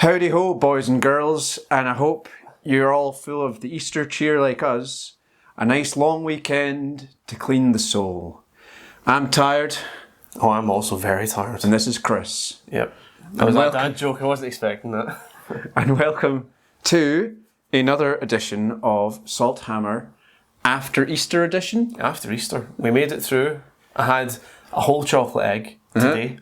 Howdy ho, boys and girls, and I hope you're all full of the Easter cheer like us. A nice long weekend to clean the soul. I'm tired. Oh, I'm also very tired. And this is Chris. Yep. That was a dad joke, I wasn't expecting that. And welcome to another edition of Salthammer After Easter edition. After Easter. We made it through. I had a whole chocolate egg today.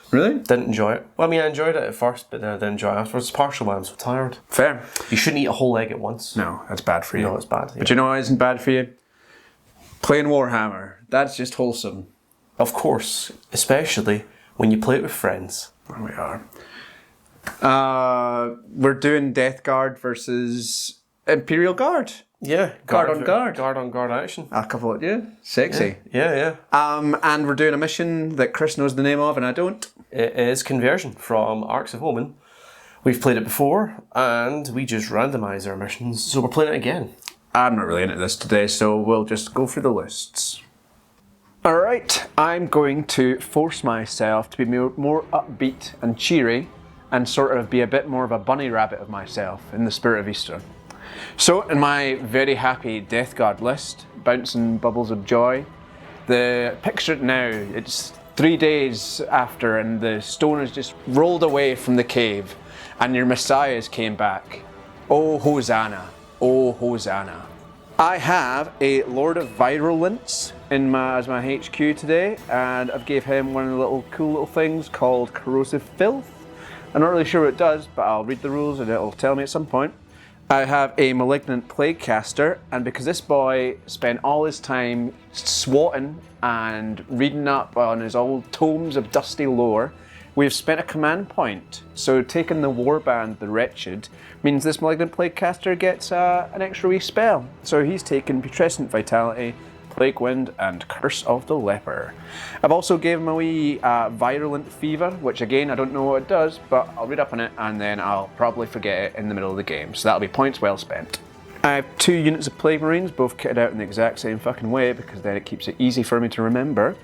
Really? Didn't enjoy it. Well, I mean, I enjoyed it at first, but then I didn't enjoy it afterwards. It's partial why I'm so tired. Fair. You shouldn't eat a whole egg at once. No, that's bad for you. No, it's bad. Yeah. But you know what isn't bad for you? Playing Warhammer. That's just wholesome. Of course, especially when you play it with friends. There we are. We're doing Death Guard versus Imperial Guard. Yeah. Guard on guard. Guard on guard action. A couple of, sexy. Yeah. And we're doing a mission that Chris knows the name of and I don't. It is Conversion from Arcs of Omen. We've played it before, and we just randomise our missions, so we're playing it again. I'm not really into this today, so we'll just go through the lists. Alright, I'm going to force myself to be more upbeat and cheery and sort of be a bit more of a bunny rabbit of myself in the spirit of Easter. So, in my very happy Death Guard list, bouncing bubbles of joy, picture it now, it's 3 days after and the stone has just rolled away from the cave and your messiahs came back. Oh, Hosanna. Oh, Hosanna. I have a Lord of Virulence as my HQ today, and I've gave him one of the cool little things called Corrosive Filth. I'm not really sure what it does, but I'll read the rules and it'll tell me at some point. I have a Malignant Plague Caster, and because this boy spent all his time swatting and reading up on his old tomes of dusty lore, we've spent a command point. So taking the Warband, the Wretched, means this Malignant Plague Caster gets an extra wee spell. So he's taken Putrescent Vitality, Plague Wind, and Curse of the Leper. I've also given him a wee Virulent Fever, which again, I don't know what it does, but I'll read up on it and then I'll probably forget it in the middle of the game. So that'll be points well spent. I have 2 units of Plague Marines, both kitted out in the exact same fucking way because then it keeps it easy for me to remember.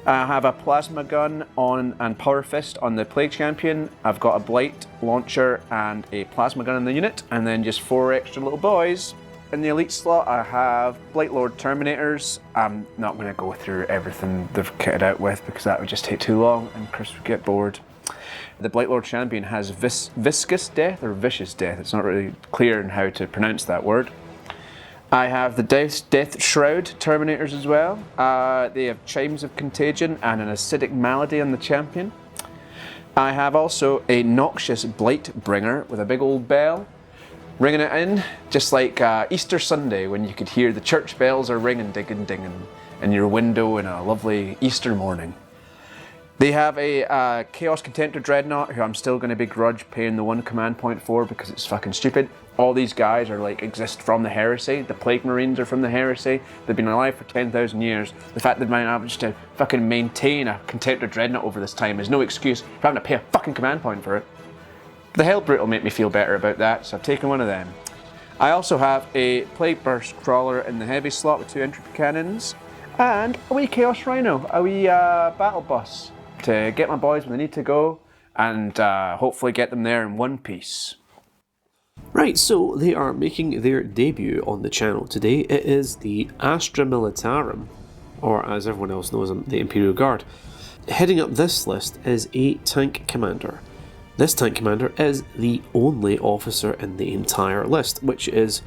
I have a Plasma Gun and Power Fist on the Plague Champion. I've got a Blight Launcher and a Plasma Gun in the unit, and then just 4 extra little boys. In the elite slot, I have Blight Lord Terminators. I'm not going to go through everything they've kitted out with because that would just take too long and Chris would get bored. The Blight Lord Champion has Viscous Death or Vicious Death. It's not really clear in how to pronounce that word. I have the Death Shroud Terminators as well. They have Chimes of Contagion and an Acidic Malady on the Champion. I have also a Noxious Blight Bringer with a big old bell, ringing it in, just like Easter Sunday when you could hear the church bells are ringing, dinging, dinging in your window in a lovely Easter morning. They have a Chaos Contemptor Dreadnought, who I'm still going to begrudge paying the 1 command point for because it's fucking stupid. All these guys are exist from the Heresy. The Plague Marines are from the Heresy. They've been alive for 10,000 years. The fact that they've managed to fucking maintain a Contemptor Dreadnought over this time is no excuse for having to pay a fucking command point for it. The Hellbrute will make me feel better about that, so I've taken one of them. I also have a Plague Burst Crawler in the heavy slot with 2 entropy cannons, and a wee Chaos Rhino, a wee battle bus to get my boys when they need to go, and hopefully get them there in one piece. Right, so they are making their debut on the channel today. It is the ASTRA MILITARUM, or as everyone else knows them, the Imperial Guard. Heading up this list is a tank commander. This tank commander is the only officer in the entire list, which is,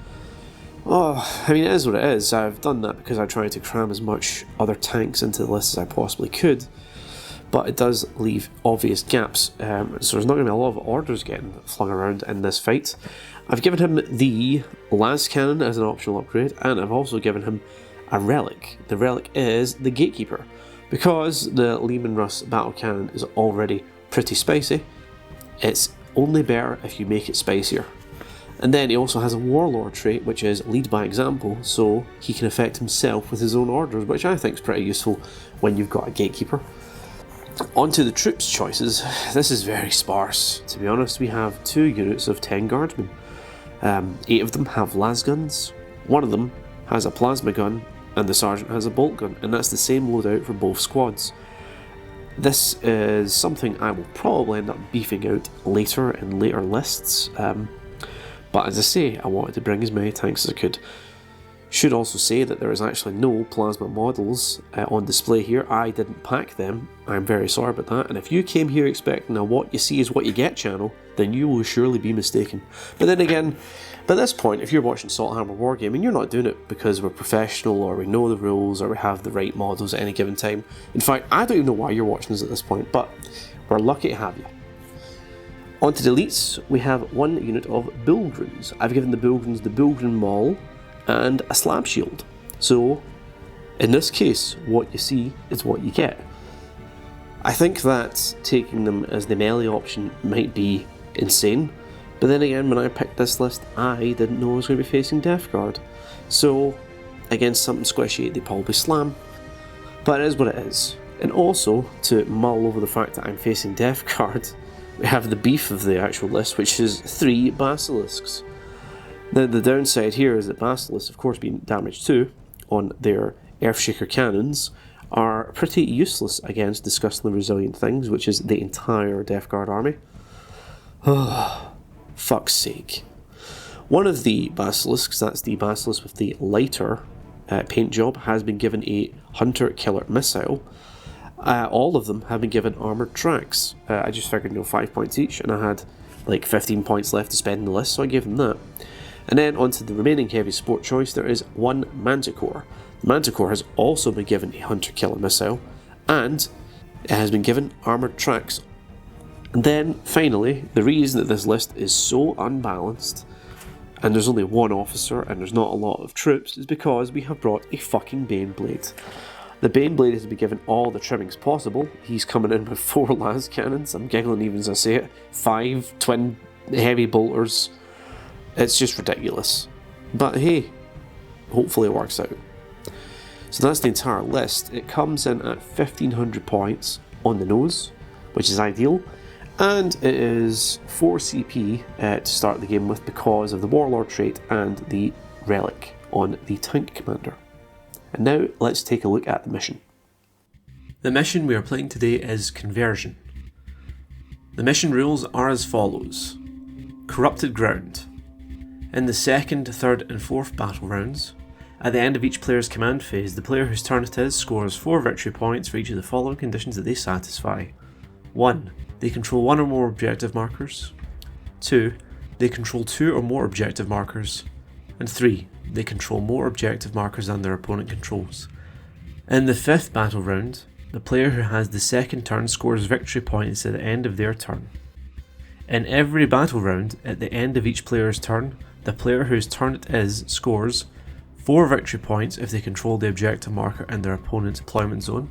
it is what it is. I've done that because I tried to cram as much other tanks into the list as I possibly could, but it does leave obvious gaps, so there's not going to be a lot of orders getting flung around in this fight. I've given him the las cannon as an optional upgrade, and I've also given him a relic. The relic is the Gatekeeper, because the Lehman Russ battle cannon is already pretty spicy. It's only better if you make it spicier. And then he also has a Warlord trait, which is Lead by Example, so he can affect himself with his own orders, which I think is pretty useful when you've got a Gatekeeper. On to the troops choices. This is very sparse, to be honest. We have 2 units of 10 guardsmen. 8 of them have las guns, 1 of them has a plasma gun, and the sergeant has a bolt gun, and that's the same loadout for both squads. This is something I will probably end up beefing out later in later lists, but as I say, I wanted to bring as many tanks as I could. Should also say that there is actually no plasma models on display here. I didn't pack them. I'm very sorry about that. And if you came here expecting a what you see is what you get channel, then you will surely be mistaken. But then again, by this point, if you're watching Salthammer Wargaming, you're not doing it because we're professional or we know the rules or we have the right models at any given time. In fact, I don't even know why you're watching us at this point, but we're lucky to have you. On to the elites, we have one unit of Bullgrins. I've given the Bullgrins the Bullgrin Maul and a slab shield. So, in this case, what you see is what you get. I think that taking them as the melee option might be insane, but then again, when I picked this list, I didn't know I was going to be facing Death Guard. So, against something squishy, they probably slam. But it is what it is. And also, to mull over the fact that I'm facing Death Guard, we have the beef of the actual list, which is 3 Basilisks. Now, the downside here is that Basilisks, of course, being damaged 2 on their Earthshaker cannons, are pretty useless against disgustingly resilient things, which is the entire Death Guard army. Oh, fuck's sake. One of the Basilisks, that's the Basilisk with the lighter paint job, has been given a Hunter-Killer missile. All of them have been given armoured tracks. I just figured, 5 points each, and I had like 15 points left to spend in the list, so I gave them that. And then onto the remaining heavy support choice, there is one Manticore. The Manticore has also been given a Hunter-Killer missile, and it has been given armoured tracks. And then, finally, the reason that this list is so unbalanced, and there's only one officer, and there's not a lot of troops, is because we have brought a fucking Baneblade. The Baneblade has been given all the trimmings possible. He's coming in with 4 las cannons, I'm giggling even as I say it, 5 twin heavy bolters. It's just ridiculous. But hey, hopefully it works out. So that's the entire list. It comes in at 1500 points on the nose, which is ideal, and it is 4 CP to start the game with because of the Warlord trait and the relic on the Tank Commander. And now let's take a look at the mission. The mission we are playing today is Conversion. The mission rules are as follows. Corrupted Ground. In the 2nd, 3rd and 4th battle rounds, at the end of each player's command phase, the player whose turn it is scores 4 victory points for each of the following conditions that they satisfy. 1. They control 1 or more objective markers. 2. They control 2 or more objective markers. And 3. They control more objective markers than their opponent controls. In the 5th battle round, the player who has the 2nd turn scores victory points at the end of their turn. In every battle round, at the end of each player's turn, the player whose turn it is scores 4 victory points if they control the objective marker in their opponent's deployment zone.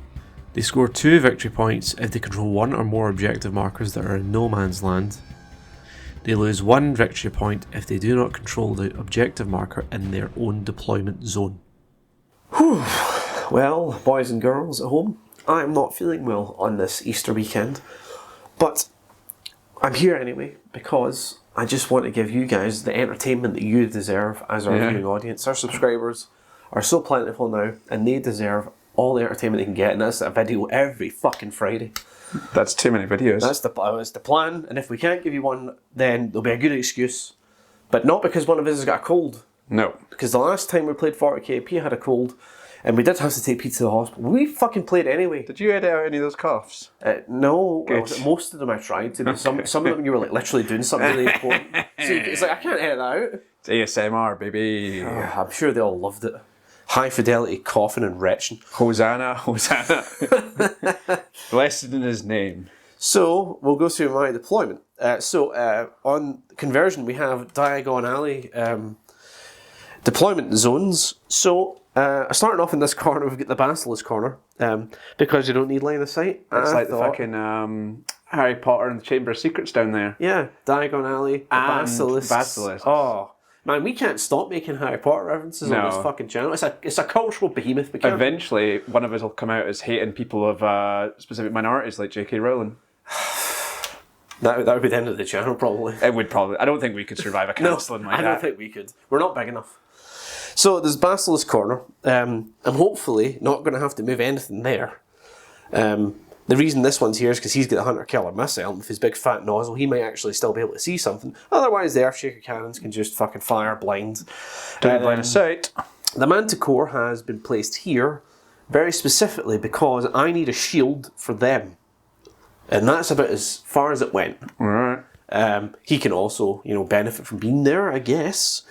They score 2 victory points if they control 1 or more objective markers that are in no man's land. They lose 1 victory point if they do not control the objective marker in their own deployment zone. Whew. Well, boys and girls at home, I'm not feeling well on this Easter weekend, but I'm here anyway because I just want to give you guys the entertainment that you deserve as our viewing audience. Our subscribers are so plentiful now, and they deserve all the entertainment they can get, and that's a video every fucking Friday. That's too many videos. That's the plan, and if we can't give you one, then there'll be a good excuse. But not because one of us has got a cold. No. Because the last time we played 40k, P had a cold, and we did have to take Pete to the hospital. We fucking played anyway. Did you edit out any of those coughs? No. Well, most of them I tried to. But some of them you were like literally doing something really important. So it's like, I can't edit that out. It's ASMR, baby. Oh, I'm sure they all loved it. High fidelity coughing and retching. Hosanna, Hosanna. Blessed in his name. So, we'll go through my deployment. On Conversion, we have Diagon Alley deployment zones. So, starting off in this corner, we've got the Basilisk corner, because you don't need line of sight. It's like the fucking Harry Potter and the Chamber of Secrets down there. Yeah, Diagon Alley, the Basilisk. Oh, man, we can't stop making Harry Potter references on this fucking channel. It's a cultural behemoth. Eventually, one of us will come out as hating people of specific minorities like J.K. Rowling. That would be the end of the channel, probably. It would probably. I don't think we could survive a cancelling like that. I don't think we could. We're not big enough. So there's Basilisk corner. I'm hopefully not going to have to move anything there. The reason this one's here is because he's got the Hunter Killer missile, and with his big fat nozzle, he might actually still be able to see something. Otherwise, the Earthshaker cannons can just fucking fire blind. Line of sight. The Manticore has been placed here very specifically because I need a shield for them. And that's about as far as it went. Alright. He can also, benefit from being there, I guess.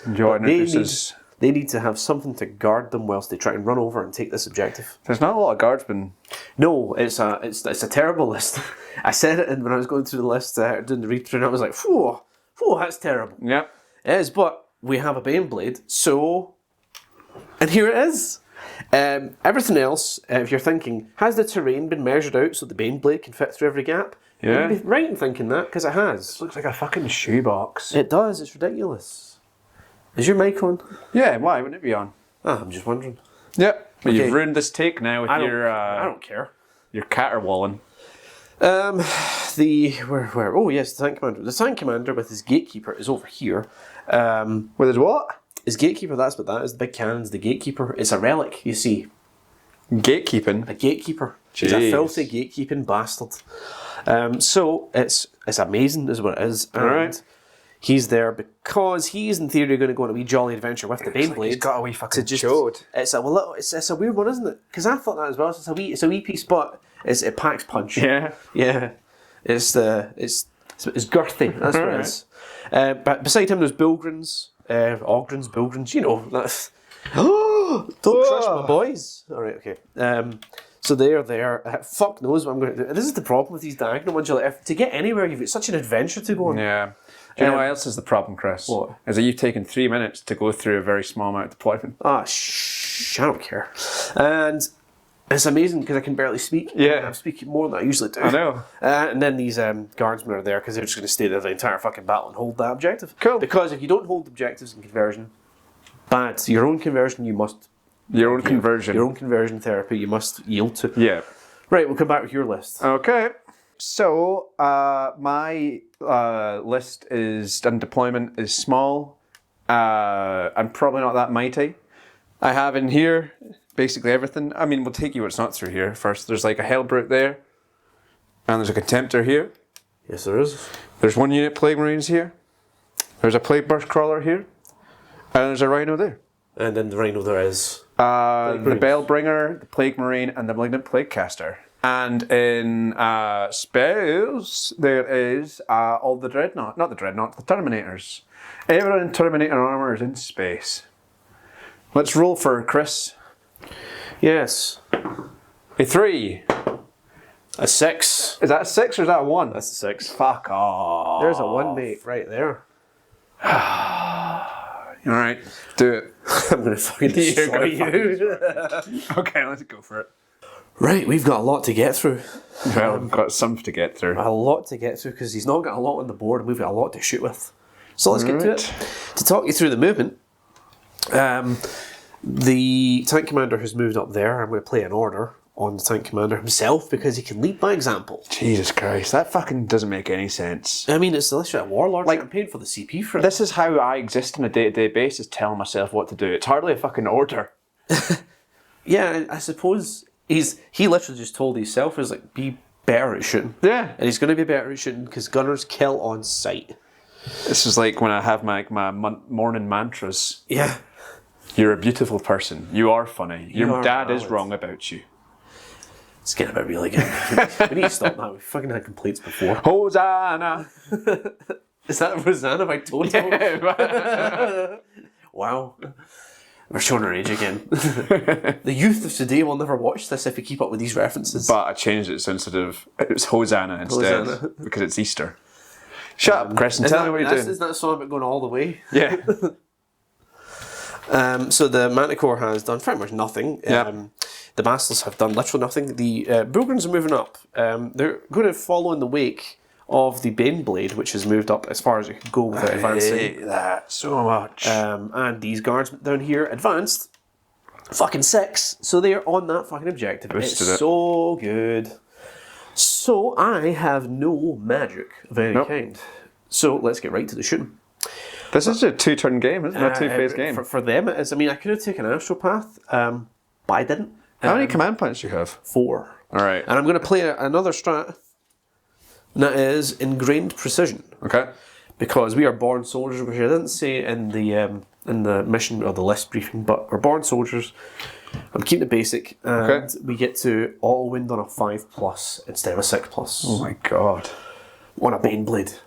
They need to have something to guard them whilst they try and run over and take this objective. There's not a lot of guardsmen. No, it's a terrible list. I said it when I was going through the list, doing the read through, and I was like, whew, that's terrible. Yeah. It is, but we have a Baneblade, so... And here it is. Everything else, if you're thinking, has the terrain been measured out so the Baneblade can fit through every gap? Yeah. You'd be right in thinking that, because it has. This looks like a fucking shoebox. It does, it's ridiculous. Is your mic on? Yeah, why wouldn't it be on? I'm just wondering. Yep. But Okay. you've ruined this take now with I your don't care. your caterwauling. Where? Oh yes, the tank commander. The tank commander with his gatekeeper is over here. With his what? His gatekeeper, that's what that is. The big cannon's the gatekeeper. It's a relic, you see. Gatekeeping. A gatekeeper. He's Jeez. a filthy gatekeeping bastard. So it's amazing is what it is. And Alright. he's there because he's in theory going to go on a wee jolly adventure with the Baneblade. He's got a wee fucking to just, chode. it's a weird one, isn't it? Because I thought that as well. It's a wee piece, but it packs punch. Yeah. Yeah. It's girthy. That's what it is. But beside him, there's Bilgrins, Ogrins, Bilgrins. That's. Don't crush my boys. All right, okay. So they're there. Fuck knows what I'm going to do. This is the problem with these diagonal ones. To get anywhere, you've got such an adventure to go on. Yeah. Do you know what else is the problem, Chris? What? Is that you've taken 3 minutes to go through a very small amount of deployment. I don't care. And it's amazing because I can barely speak. Yeah. I'm speaking more than I usually do. I know. And then these guardsmen are there because they're just going to stay there the entire fucking battle and hold that objective. Cool. Because if you don't hold objectives in conversion, bad. Your own conversion, you must... Your own conversion. Your own conversion therapy, you must yield to. Yeah. Right, we'll come back with your list. Okay. So, my list is, and deployment is small. I'm probably not that mighty. I have in here basically everything. I mean, we'll take you what's not through here first. There's like a Hellbrute there. And there's a Contemptor here. Yes, there is. There's one unit Plague Marines here. There's a Plague Burst Crawler here. And there's a Rhino there. And then the Rhino there is... the Bellbringer, the Plague Marine, and the Malignant Plague Caster. And in spells, there is all the Dreadnought. Not the Dreadnought, the Terminators. Everyone in Terminator armor is in space. Let's roll for Chris. Yes. A 3. A 6. Is that a 6 or is that a 1? That's a 6. Fuck off. There's a 1, mate, right there. Alright, do it. I'm going to fucking destroy you. Okay, let's go for it. Right, we've got a lot to get through. Well, we've got some to get through. A lot to get through because he's not got a lot on the board and we've got a lot to shoot with. So let's get to it. To talk you through the movement, the tank commander has moved up there. I'm going to play an order on the tank commander himself because he can lead by example. Jesus Christ, that fucking doesn't make any sense. I mean, it's the literate warlord. Like, I'm paying for the CP for it. This is how I exist on a day-to-day basis, telling myself what to do. It's hardly a fucking order. Yeah, I suppose he literally just told himself, he was like, be better at shooting. Yeah. And he's going to be better at shooting because gunners kill on sight. This is like when I have my morning mantras. Yeah. You're a beautiful person. You are funny. Your are dad is valid. wrong about you. It's getting a bit really good. We need to stop that. We've fucking had complaints before. Hosanna! Is that Rosanna by Toto? Wow. We're showing our age again. The youth of today will never watch this if we keep up with these references. But I changed it so instead of... It's Hosanna instead. Hosanna. Because it's Easter. Shut up, Chris, and tell me what you're doing. Is that a song about going all the way? Yeah. So the Manticore has done pretty much nothing. Yeah. The Bastards have done literally nothing. The Bilgrins are moving up. They're going to follow in the wake of the Baneblade, which has moved up as far as it can go without advancing. I hate that so much. And these guards down here advanced fucking 6. So they're on that fucking objective. Boosted it's it. so good. So I have no magic of any kind. So let's get right to the shooting. This is a 2-turn game, isn't it? A 2-phase game. For them it is. I mean, I could have taken Astropath, but I didn't. How many command points do you have? 4. All right. And I'm going to play another strat, and that is ingrained precision. Okay. Because we are born soldiers, which I didn't say in the mission or the list briefing, but we're born soldiers. I'm keeping it basic, and we get to auto wind on a 5+ instead of a 6+. Oh my god. On a Baneblade.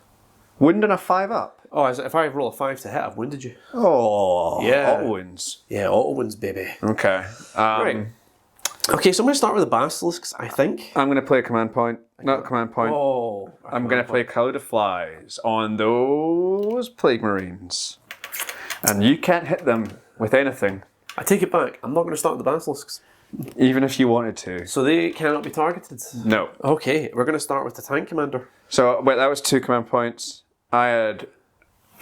Wind on a 5-up? Oh, if I roll a 5 to hit, I've wounded you. Oh. Yeah. Auto wins. Yeah, auto wins, baby. Okay. Right. Okay, so I'm going to start with the basilisks, I think. I'm going to play a command point. Not a command point. Oh. I'm going to play Cloud of Flies on those Plague Marines. And you can't hit them with anything. I take it back. I'm not going to start with the basilisks. Even if you wanted to. So they cannot be targeted? No. Okay, we're going to start with the tank commander. So, wait, that was 2 command points. I had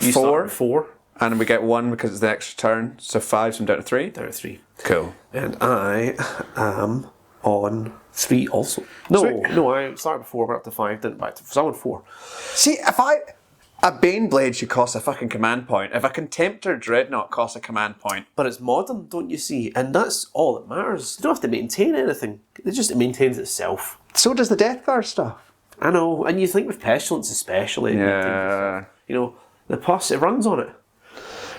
You 4. started 4. And we get 1 because it's the extra turn. So 5, so I'm down to 3. Down to 3. Cool. And I am on 3 also. No, Sweet. no, I started before, went up to 5, didn't back to... So I'm on 4. See, a Baneblade should cost a fucking command point. If a Contemptor Dreadnought costs a command point. But it's modern, don't you see? And that's all that matters. You don't have to maintain anything. It maintains itself. So does the Death Guard stuff. I know, and you think with Pestilence especially. Yeah. You know, the pus, it runs on it.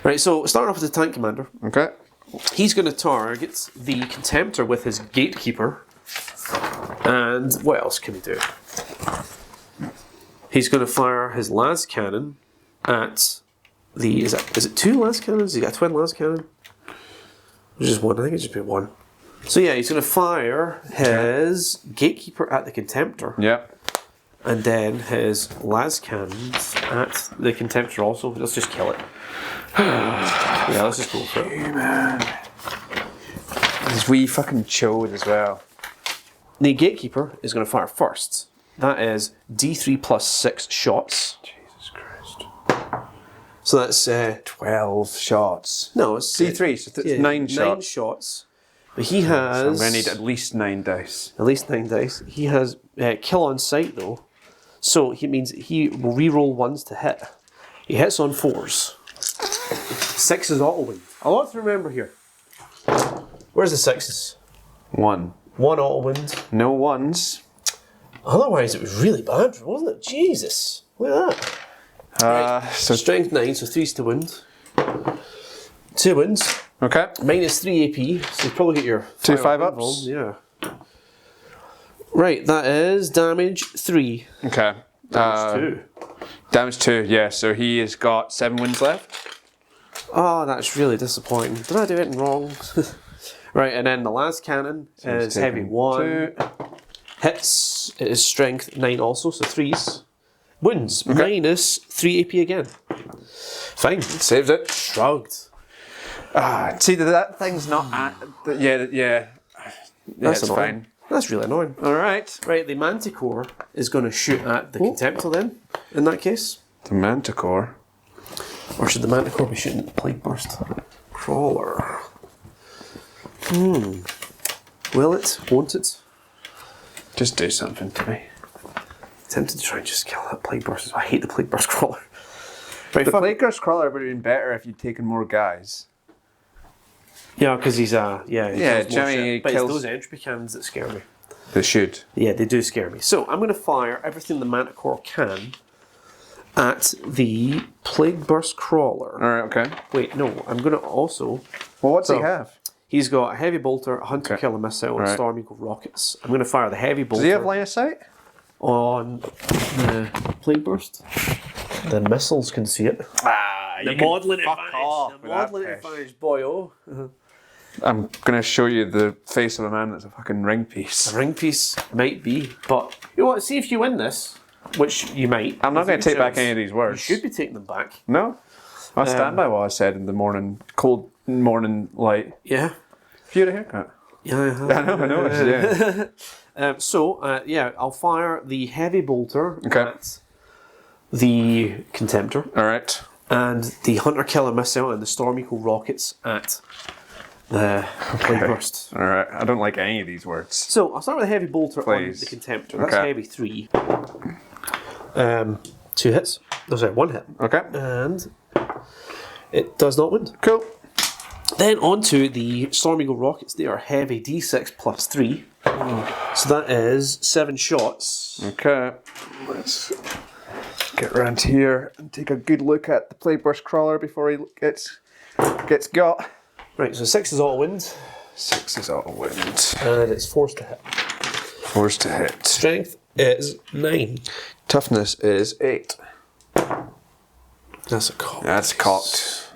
Right, so starting off with the tank commander. Okay. He's going to target the Contemptor with his Gatekeeper. And what else can he do? He's going to fire his las cannon at the... Is it 2 las cannons? He got a twin las cannon? Just 1. I think it's just been 1. So yeah, he's going to fire his Gatekeeper at the Contemptor. Yep. And then his las cannons at the Contemptor also. Let's just kill it. Yeah, let's just go for it. Hey, man. This wee fucking chode as well. The Gatekeeper is going to fire first. That is D3 plus 6 shots. Jesus Christ. So that's 12 shots. no, it's D3, so it's 9 shots. 9 shots. But he has So I'm going to need at least 9 dice. at least 9 dice. He has kill on sight though, so he means he will re-roll 1s to hit. He hits on 4s. 6 is auto win. A lot to remember here. Where's the 6s? 1. 1 auto wins. No 1s. Otherwise, it was really bad, wasn't it? Jesus, look at that. So Strength 9, so 3s to wind. 2 wins. okay. Minus 3 AP, so you probably get your 2 5-up 5-ups. involved, yeah. Right, that is damage 3. Okay. Damage 2. Damage 2, yeah. So he has got 7 wins left. Oh, that's really disappointing. Did I do it wrong? Right, and then the last cannon is heavy 1. 2. Hits, it is strength 9 also, so 3s. Wins, Okay. minus 3 AP again. Fine. Saves it. Shrugged. See, that thing's not at... Yeah, That's it's annoying. fine. That's really annoying. Alright. Right, the Manticore is going to shoot at the Contemptor then, in that case. The Manticore. Or should the Manticore be shooting at the Plague Burst? Crawler. Will it? Won't it? Just do something to me. Tempted to try and just kill that Plague Burst. I hate the Plague Burst Crawler. Right, The Plague Burst Crawler would have been better if you'd taken more guys. Yeah, because he's Yeah, kills more Jimmy shit. But kills- it's those entropy cannons that scare me. They should. Yeah, they do scare me. So I'm going to fire everything the Manticore can at the Plague Burst Crawler. Alright, okay. Wait, no, I'm going to also... Well, what's he So- have? He's got a heavy bolter, a hunter Okay. killer missile, and Right. Storm Eagle rockets. I'm going to fire the heavy bolter Does he have line of sight? on the Plague Burst. The missiles can see it. The modelling advantage. The modelling advantage, boyo. I'm going to show you the face of a man that's a fucking ring piece. A ring piece might be, but you know what? See if you win this, which you might. I'm not going to take back Chance. any of these You words. should be taking them back. No. I'll stand by what I said in the morning, cold morning light. Yeah. Have you had a haircut? Yeah. I know, yeah. I'll fire the heavy bolter Okay. at the Contemptor, Alright. and the hunter killer missile and the Storm Eagle rockets at the Plague Burst. Alright. I don't like any of these words. So I'll start with the heavy bolter Please. on the Contemptor. That's Okay. heavy 3. 2 hits. No, sorry, 1 hit. Okay. And it does not win. Cool. Then on to the Storm Eagle rockets. They are heavy D6 plus 3. So that is 7 shots. Okay. Let's get around here and take a good look at the plague burst crawler before he gets got. Right, so 6 is auto wind. 6 is auto wind. And it's force to hit. Force to hit. Strength is 9. Toughness is 8. That's a cock. That's cocked.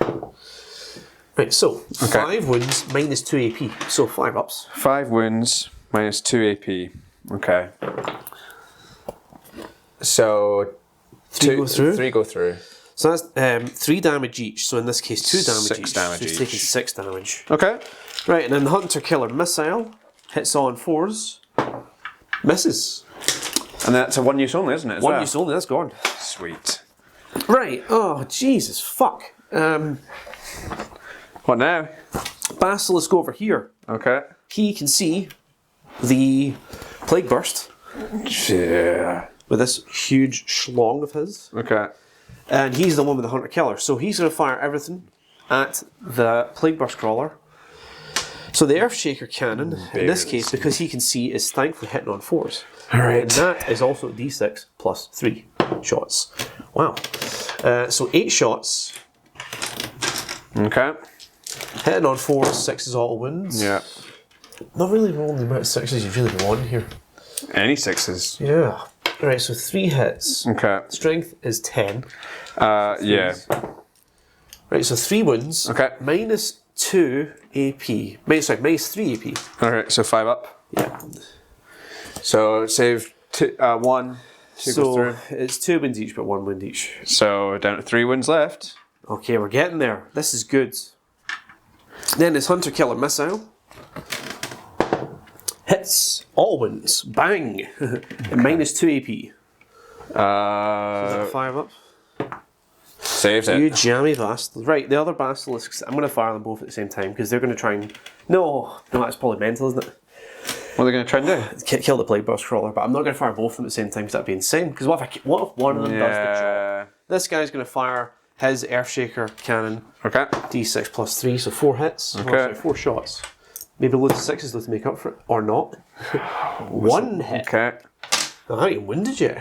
Right, so 5 wounds minus 2 AP. So 5 ups. 5 wounds minus 2 AP. Okay. So 3 go through. 3 go through. So that's 3 damage each. So in this case, 2 damage 6 each. damage so he's each. taking 6 damage. Okay. Right, and then the Hunter Killer Missile hits on 4s. Misses. And that's a 1 use only, isn't it? One use only, that's gone. Sweet. Right, oh Jesus, fuck. What now? Basilisk over here. Okay. He can see the Plague Burst Yeah. with this huge schlong of his. Okay. And he's the one with the Hunter Killer. So he's going to fire everything at the Plague Burst Crawler. So the Earthshaker Cannon, in this case, because he can see, is thankfully hitting on 4s. Alright. And that is also D6 plus 3 shots. Wow. So 8 shots. Okay. Hitting on 4s, 6 is auto wins. Yeah. Not really rolling the amount of 6s you really want here. Any 6s. Yeah. Right, so 3 hits. Okay. Strength is 10. Yeah. Right, so 3 wounds. Okay. Minus 2 AP. Minus 3 AP. Alright, so 5 up. Yeah. So save 1. 2 goes So through. it's 2 wins each, but 1 wind each. So down to 3 wins left. Okay, we're getting there. This is good. Then his Hunter Killer Missile. Hits. All wins. Bang! And minus 2 AP. Is that 5 up? Saves You it. jammy bastard. Right, the other basilisks, I'm going to fire them both at the same time because they're going to try and... No, that's probably mental, isn't it? What are they going to try and do? Kill the Plague Burst Crawler, but I'm not going to fire both of them at the same time because that'd be insane. Because what if one of them does the job? This guy's going to fire his Earthshaker Cannon. Okay. D6 plus 3, so 4 hits. Okay. Oh, sorry, 4 shots. Maybe loads of 6s though to make up for it. Or not. 1 hit. Okay. Now, how many winded you?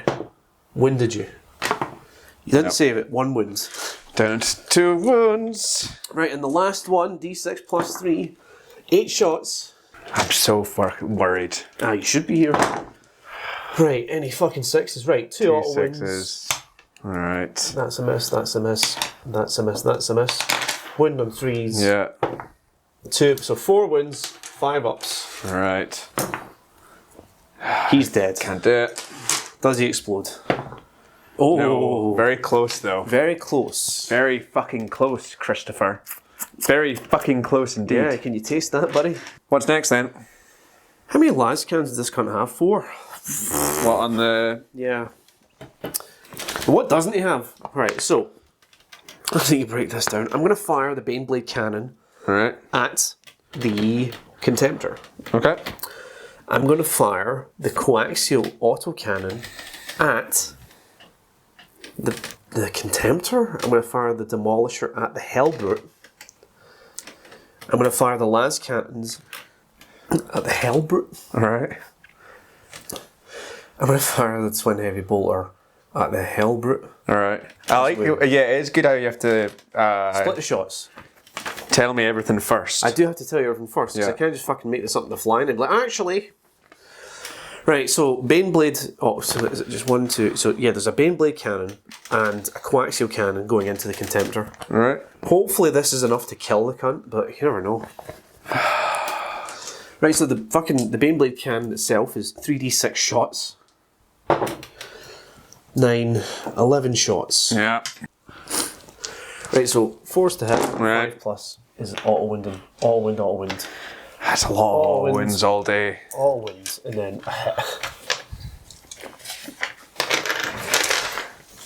Winded you? You didn't save it. 1 wins. Down to 2 wounds. Right, and the last one, D6 plus 3. 8 shots. I'm so fucking worried. Ah, you should be here. Right, any fucking 6s. Right, 2 auto wins. 6s. Alright. That's a miss, that's a miss. That's a miss, that's a miss. Wind on 3s. Yeah. 2, so 4 wins, 5 ups. Alright. He's dead. Can't do it. Does he explode? Oh, No. Very close though. very close. Very fucking close, Christopher. Very fucking close indeed. Yeah, can you taste that, buddy? What's next then? How many las cannons does this cunt have? 4. What on the... Yeah. What doesn't he have? Right, so I think you break this down. I'm going to fire the Baneblade cannon Alright. at the Contemptor. Okay. I'm going to fire the coaxial autocannon at the Contemptor. I'm going to fire the Demolisher at the Hellbrute. I'm going to fire the las cannons at the Hellbrute. Alright. I'm going to fire the Twin Heavy Bolter at the Hellbrute. Alright. I like it. Yeah, it's good how you have to Split the shots. tell me everything first. I do have to tell you everything first, because Yeah. I can't just fucking make this up on the fly and be like, actually... Right, so Baneblade... Oh, so is it just 1, 2... So, yeah, there's a Baneblade cannon and a coaxial cannon going into the Contemptor. Alright. Hopefully this is enough to kill the cunt, but you never know. Right, so the Baneblade cannon itself is 3d6 shots. 9, 11 shots. Yeah. Right, so 4's to hit, Right. 5 plus is auto wind and auto wind, auto wind. That's a lot All of wins. wins all day. All wins, and then a hit.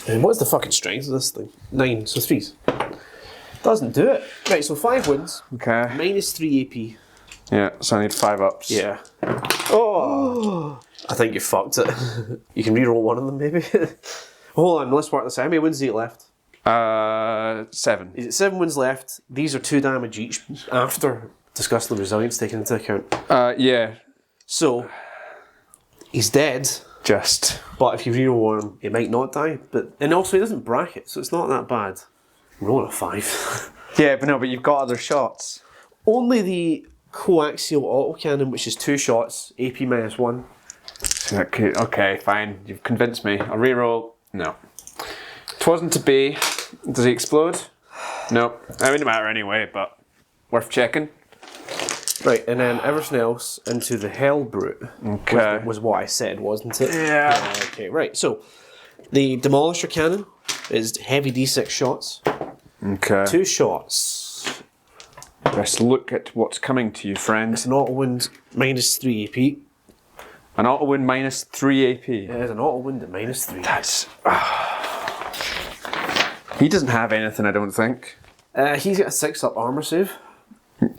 And what's the fucking strength of this thing? 9, so 3s. Doesn't do it. Right, so 5 wins, Okay. minus 3 AP. Yeah, so I need 5 ups. Yeah. Oh! I think you fucked it. You can reroll one of them, maybe. Hold on, let's work this out. How many wins is it left? 7. Is it 7 wins left? These are 2 damage each after discussing the resilience taken into account. Yeah. So, He's dead. Just. But if you reroll him, he might not die. And also he doesn't bracket, so it's not that bad. Rolling a 5. Yeah, but you've got other shots. Only the coaxial autocannon, which is 2 shots, AP -1. Okay, fine. You've convinced me. I'll reroll. No. It wasn't to be. Does he explode? No. I mean, it doesn't matter anyway, but worth checking. Right, and then everything else into the Hell Brute. Okay. Was what I said, wasn't it? Yeah. Okay, right. So, the Demolisher Cannon is heavy D6 shots. Okay. 2 shots. Let's look at what's coming to you, friend. It's an auto wound -3 AP. An auto wound -3 AP. It is an auto wound at -3. That's. He doesn't have anything, I don't think. He's got a 6-up armor save.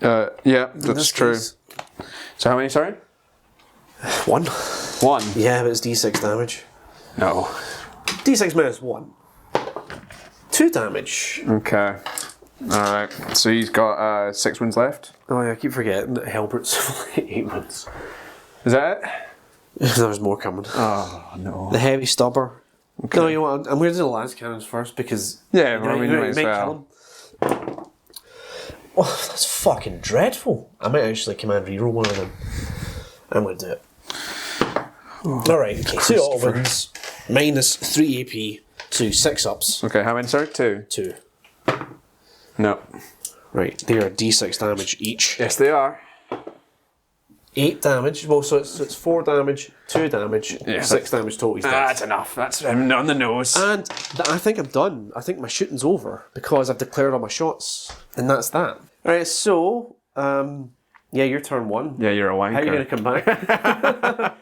Yeah, that's true. Case. So how many, sorry? 1. 1? Yeah, but it's D6 damage. No. D6 -1. 2 damage. Okay. Alright, so he's got 6 wounds left. Oh yeah, I keep forgetting that Hellbrut's 8 wounds. Is that it? There's more coming. Oh, no. The heavy stubber. Okay. No, you know what? I'm going to do the last cannons first because Yeah, well, I mean, you might as might well. kill him. Oh, that's fucking dreadful. I might actually command reroll one of them. I'm going to do it. Alright, okay, 2 auto wins, -3 AP, so 6 ups. Okay, how many, sorry? 2? 2. No. Right, they are D6 damage each. Yes, they are. 8 damage, well, so it's 4 damage, 2 damage, Yeah, 6 damage total. He's dead. That's enough. That's on the nose. And I think I'm done. I think my shooting's over because I've declared all my shots, and that's that. Alright, so, yeah, your turn 1. Yeah, you're a wanker. How are you going to come back?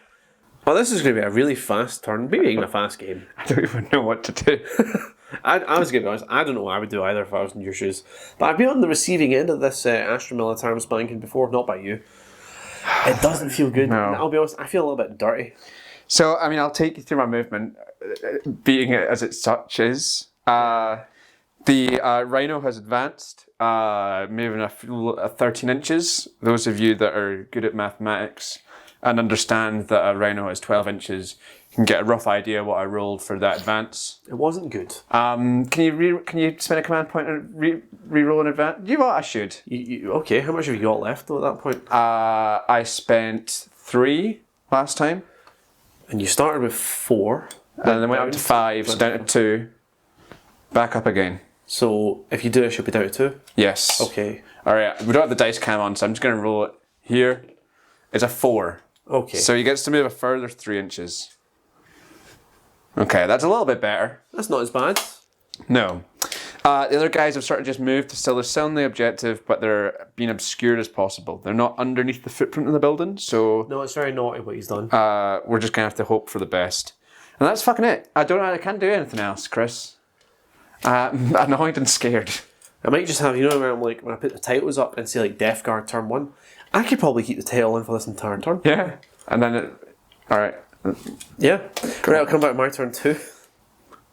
Well, this is going to be a really fast turn, maybe even a fast game. I don't even know what to do. I was going to be honest, I don't know what I would do either if I was in your shoes. But I've been on the receiving end of this ASTRA MILITARUM spanking before, not by you. It doesn't feel good. No. I'll be honest, I feel a little bit dirty. So, I mean, I'll take you through my movement, being it as it such is. The Rhino has advanced, moving a 13 inches. Those of you that are good at mathematics and understand that a Rhino is 12 inches can get a rough idea what I rolled for that advance. It wasn't good. Can you spend a command point and re-roll an advance? You know what? I should. Okay, how much have you got left though at that point? I spent 3 last time. And you started with 4. And then went up to 5, so down to 2. Back up again. So if you do it, should be down to 2? Yes. Okay. Alright, we don't have the dice cam on, so I'm just going to roll it here. It's a 4. Okay. So he gets to move a further 3 inches. Okay, that's a little bit better. That's not as bad. No. The other guys have sort of just moved to they're still on the objective, but they're being obscured as possible. They're not underneath the footprint of the building, so No, it's very naughty what he's done. we're just going to have to hope for the best. And that's fucking it. I can't do anything else, Chris. I'm annoyed and scared. I might just have, you know, where I'm like, when I put the titles up and say like Death Guard turn 1, I could probably keep the title in for this entire turn. Yeah. And then alright. Yeah. Right, I'll come back to my turn 2.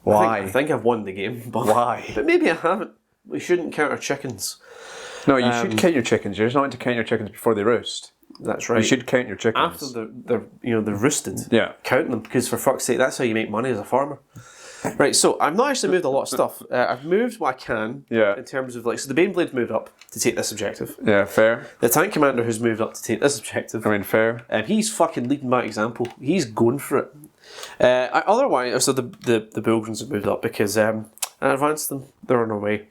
Why? I think I've won the game. But, Why? But maybe I haven't. We shouldn't count our chickens. No, you should count your chickens. You're just not meant to count your chickens before they roost. That's right. You should count your chickens. After they're roosted. Yeah. Count them, because for fuck's sake, that's how you make money as a farmer. Right, so I've not actually moved a lot of stuff. I've moved what I can in terms of so the Baneblade moved up to take this objective. Yeah, fair. The tank commander who's moved up to take this objective. I mean, fair. He's fucking leading by example. He's going for it. Otherwise, so the Pilgrims have moved up because I advanced them. They're on their way.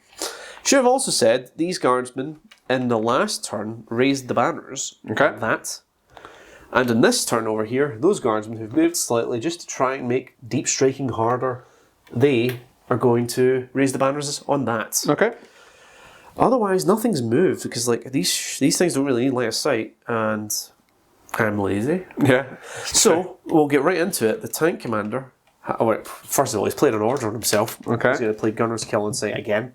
Should have also said these guardsmen in the last turn raised the banners. Okay. And in this turn over here, those guardsmen who've moved slightly just to try and make deep striking harder, they are going to raise the banners on that. Okay. Otherwise, nothing's moved because these things don't really need line of sight, and I'm lazy. Yeah. So we'll get right into it. The tank commander. First of all, he's played an order on himself. Okay. He's going to play Gunners Kill on Sight again.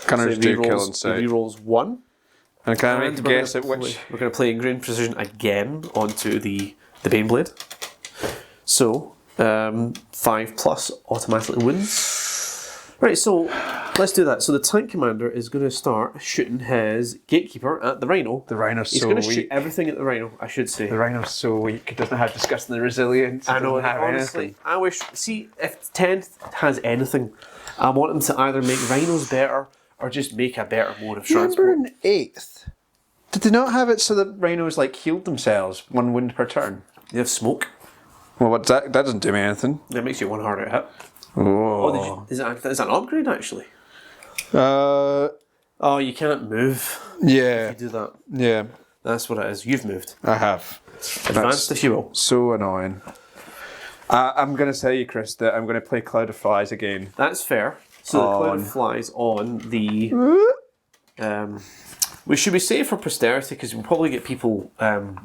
Gunners So do kill on sight. He rolls 1. And can I make a we're guess at gonna which? We're going to play Ingrained Precision again onto the Baneblade. So 5+ automatically wins. Right. So Let's do that. So the tank commander is going to start shooting his gatekeeper at the rhino. The rhino's He's so going to weak. shoot everything at the rhino, I should say. The rhino's so weak. It doesn't have disgusting resilience. I know, It doesn't have honestly, anything. I wish... See, if 10th has anything, I want them to either make rhinos better or just make a better mode of transport. Remember in 8th? Did they not have it so that rhinos like healed themselves 1 wound per turn? They have smoke. Well, what's that? That doesn't do me anything. That makes you one harder to hit. Oh. Is that an upgrade, actually? Oh, you can't move. yeah. You do that. Yeah, That's what it is. You've moved. I have. Advanced, if you will. So annoying. I'm going to tell you, Chris, that I'm going to play Cloud of Flies again. That's fair. So the cloud flies on the... we should be safe for posterity because we'll probably get people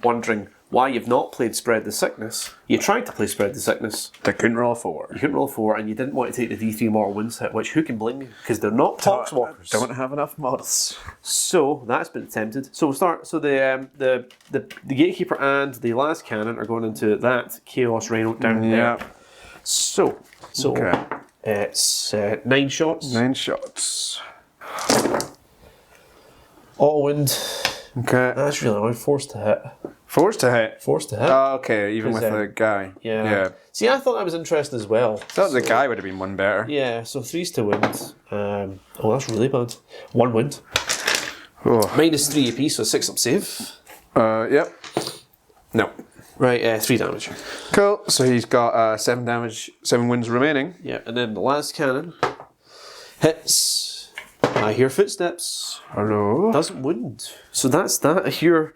wondering why you've not played Spread the Sickness. You tried to play Spread the Sickness. They couldn't roll a 4. You couldn't roll 4 and you didn't want to take the D3 mortal wounds hit, which who can blame you? Because they're not poxwalkers. Don't have enough models. So that's been attempted. So we'll start. So the gatekeeper and the last cannon are going into that chaos rhino down there. So Okay. it's 9 shots. 9 shots. Auto wind. Okay. That's really annoying. Forced to hit. Forced to hit. Forced to hit. Oh, okay, even with 'Cause, the guy. Yeah. See, I thought that was interesting as well. Thought the guy would have been one better. Yeah, so 3's to wind. Oh, that's really bad. 1 wind. Oh. -3 AP, so 6 up save. Yep. No. Right, 3 damage. Cool. So he's got 7 damage, 7 wounds remaining. Yeah, and then the last cannon hits. I hear footsteps. Hello. Doesn't wound. So that's that. I hear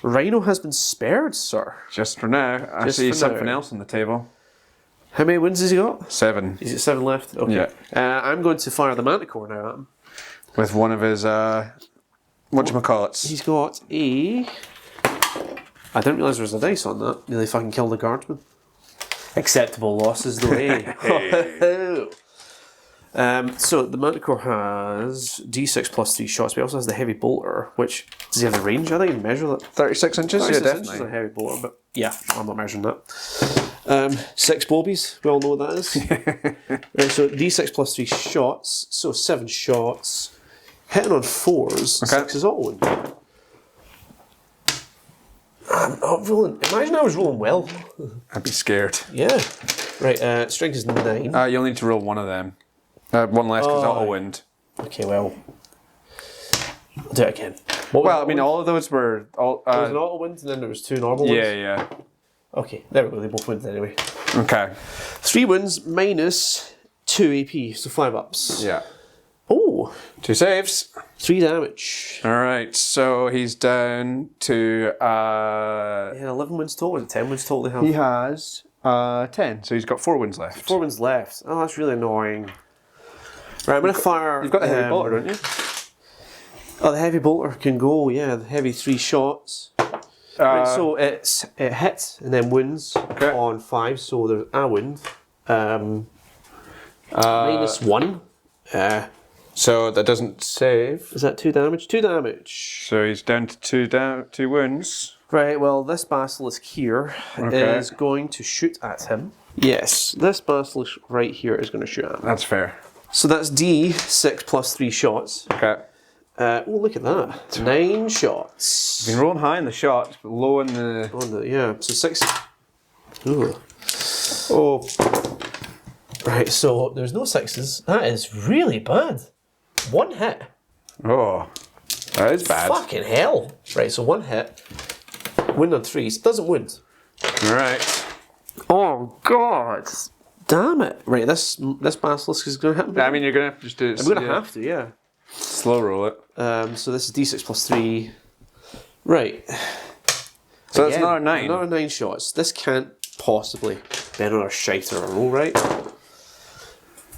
Rhino has been spared, sir. Just for now. I Just see for something now. else on the table. How many wounds has he got? 7. He's got 7 left. Okay. Yeah. I'm going to fire the Manticore now at him. With one of his whatchamacallits. He's got a... I didn't realise there was a dice on that. Nearly fucking killed the guardsman. Acceptable losses though, eh? So the Manticore has D6 plus 3 shots, but he also has the heavy bolter, which... Does he have the range? I didn't even measure that. 36 inches? 36 Yeah, inches definitely. is a heavy bolter, but yeah, I'm not measuring that. 6 bobies, we all know what that is. Right, so D6 plus 3 shots, so 7 shots. Hitting on 4s, Okay. 6 is all in. I'm not rolling. Imagine I was rolling well. I'd be scared. Yeah. Right, strength is 9. You'll need to roll one of them. One less because auto wind. Okay, well. I'll do it again. What was Well, I auto mean, wind? all of those were all. There was an auto wind and then there was 2 normal ones. Yeah. Okay, there we go. They both wins anyway. Okay. 3 wins minus 2 AP, so 5 ups. Yeah. Oh, 2 saves. 3 damage. All right. So he's down to. Yeah, 11 wins total. Or 10 wins total they have. He has 10. So he's got 4 wins left. 4 wins left. Oh, that's really annoying. Right, I'm going to fire... You've got the heavy bolter, don't you? Oh, the heavy bolter can go, yeah. The heavy 3 shots. Right, so it hits and then wins on 5, so there's a wind. Minus 1. So that doesn't save. Is that 2 damage? 2 damage. So he's down to 2 wounds. Right, well, this basilisk here is going to shoot at him. Yes, this basilisk right here is going to shoot at him. That's fair. So that's D6 plus 3 shots. Okay. Oh, look at that. 9 shots. Been rolling high in the shots, but low in the. Yeah, so 6. Ooh. Oh. Right, so there's no 6s. That is really bad. 1 hit. Oh, that is bad. Fucking hell. Right, so 1 hit. Wind on 3s. Doesn't wind. All right. Oh, God. Damn it. Right, this basilisk is going to hit me. I mean, you're gonna have to just do it. I'm going to have to, yeah. Slow roll it. So this is D6 plus 3. Right. So that's Again, another 9. Another 9 shots. This can't possibly be another shite or a roll, right?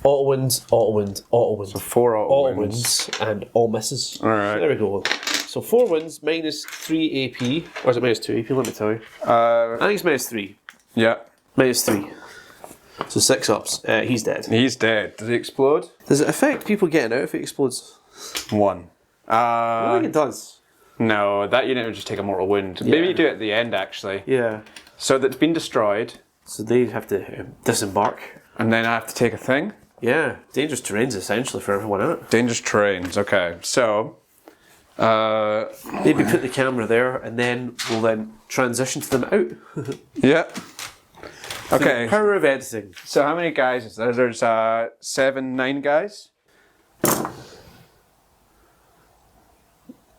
Auto wins, auto wins, auto wins. 4 All wins and all misses. Alright. So there we go. So 4 wins, minus 3 AP. Or is it minus 2 AP? Let me tell you. I think it's minus 3. Yeah. Minus 3. So 6 ups. He's dead. He's dead. Does he explode? Does it affect people getting out if it explodes? 1. I don't think it does. No, that unit would just take a mortal wound. Maybe you do it at the end, actually. Yeah. So that's been destroyed, So they have to disembark. and then I have to take a thing. Yeah, dangerous terrains essentially for everyone out. Dangerous terrains, okay. So, maybe put the camera there and then we'll then transition to them out. Yeah. Okay. The power of editing. So how many guys is there? There's 7, 9 guys.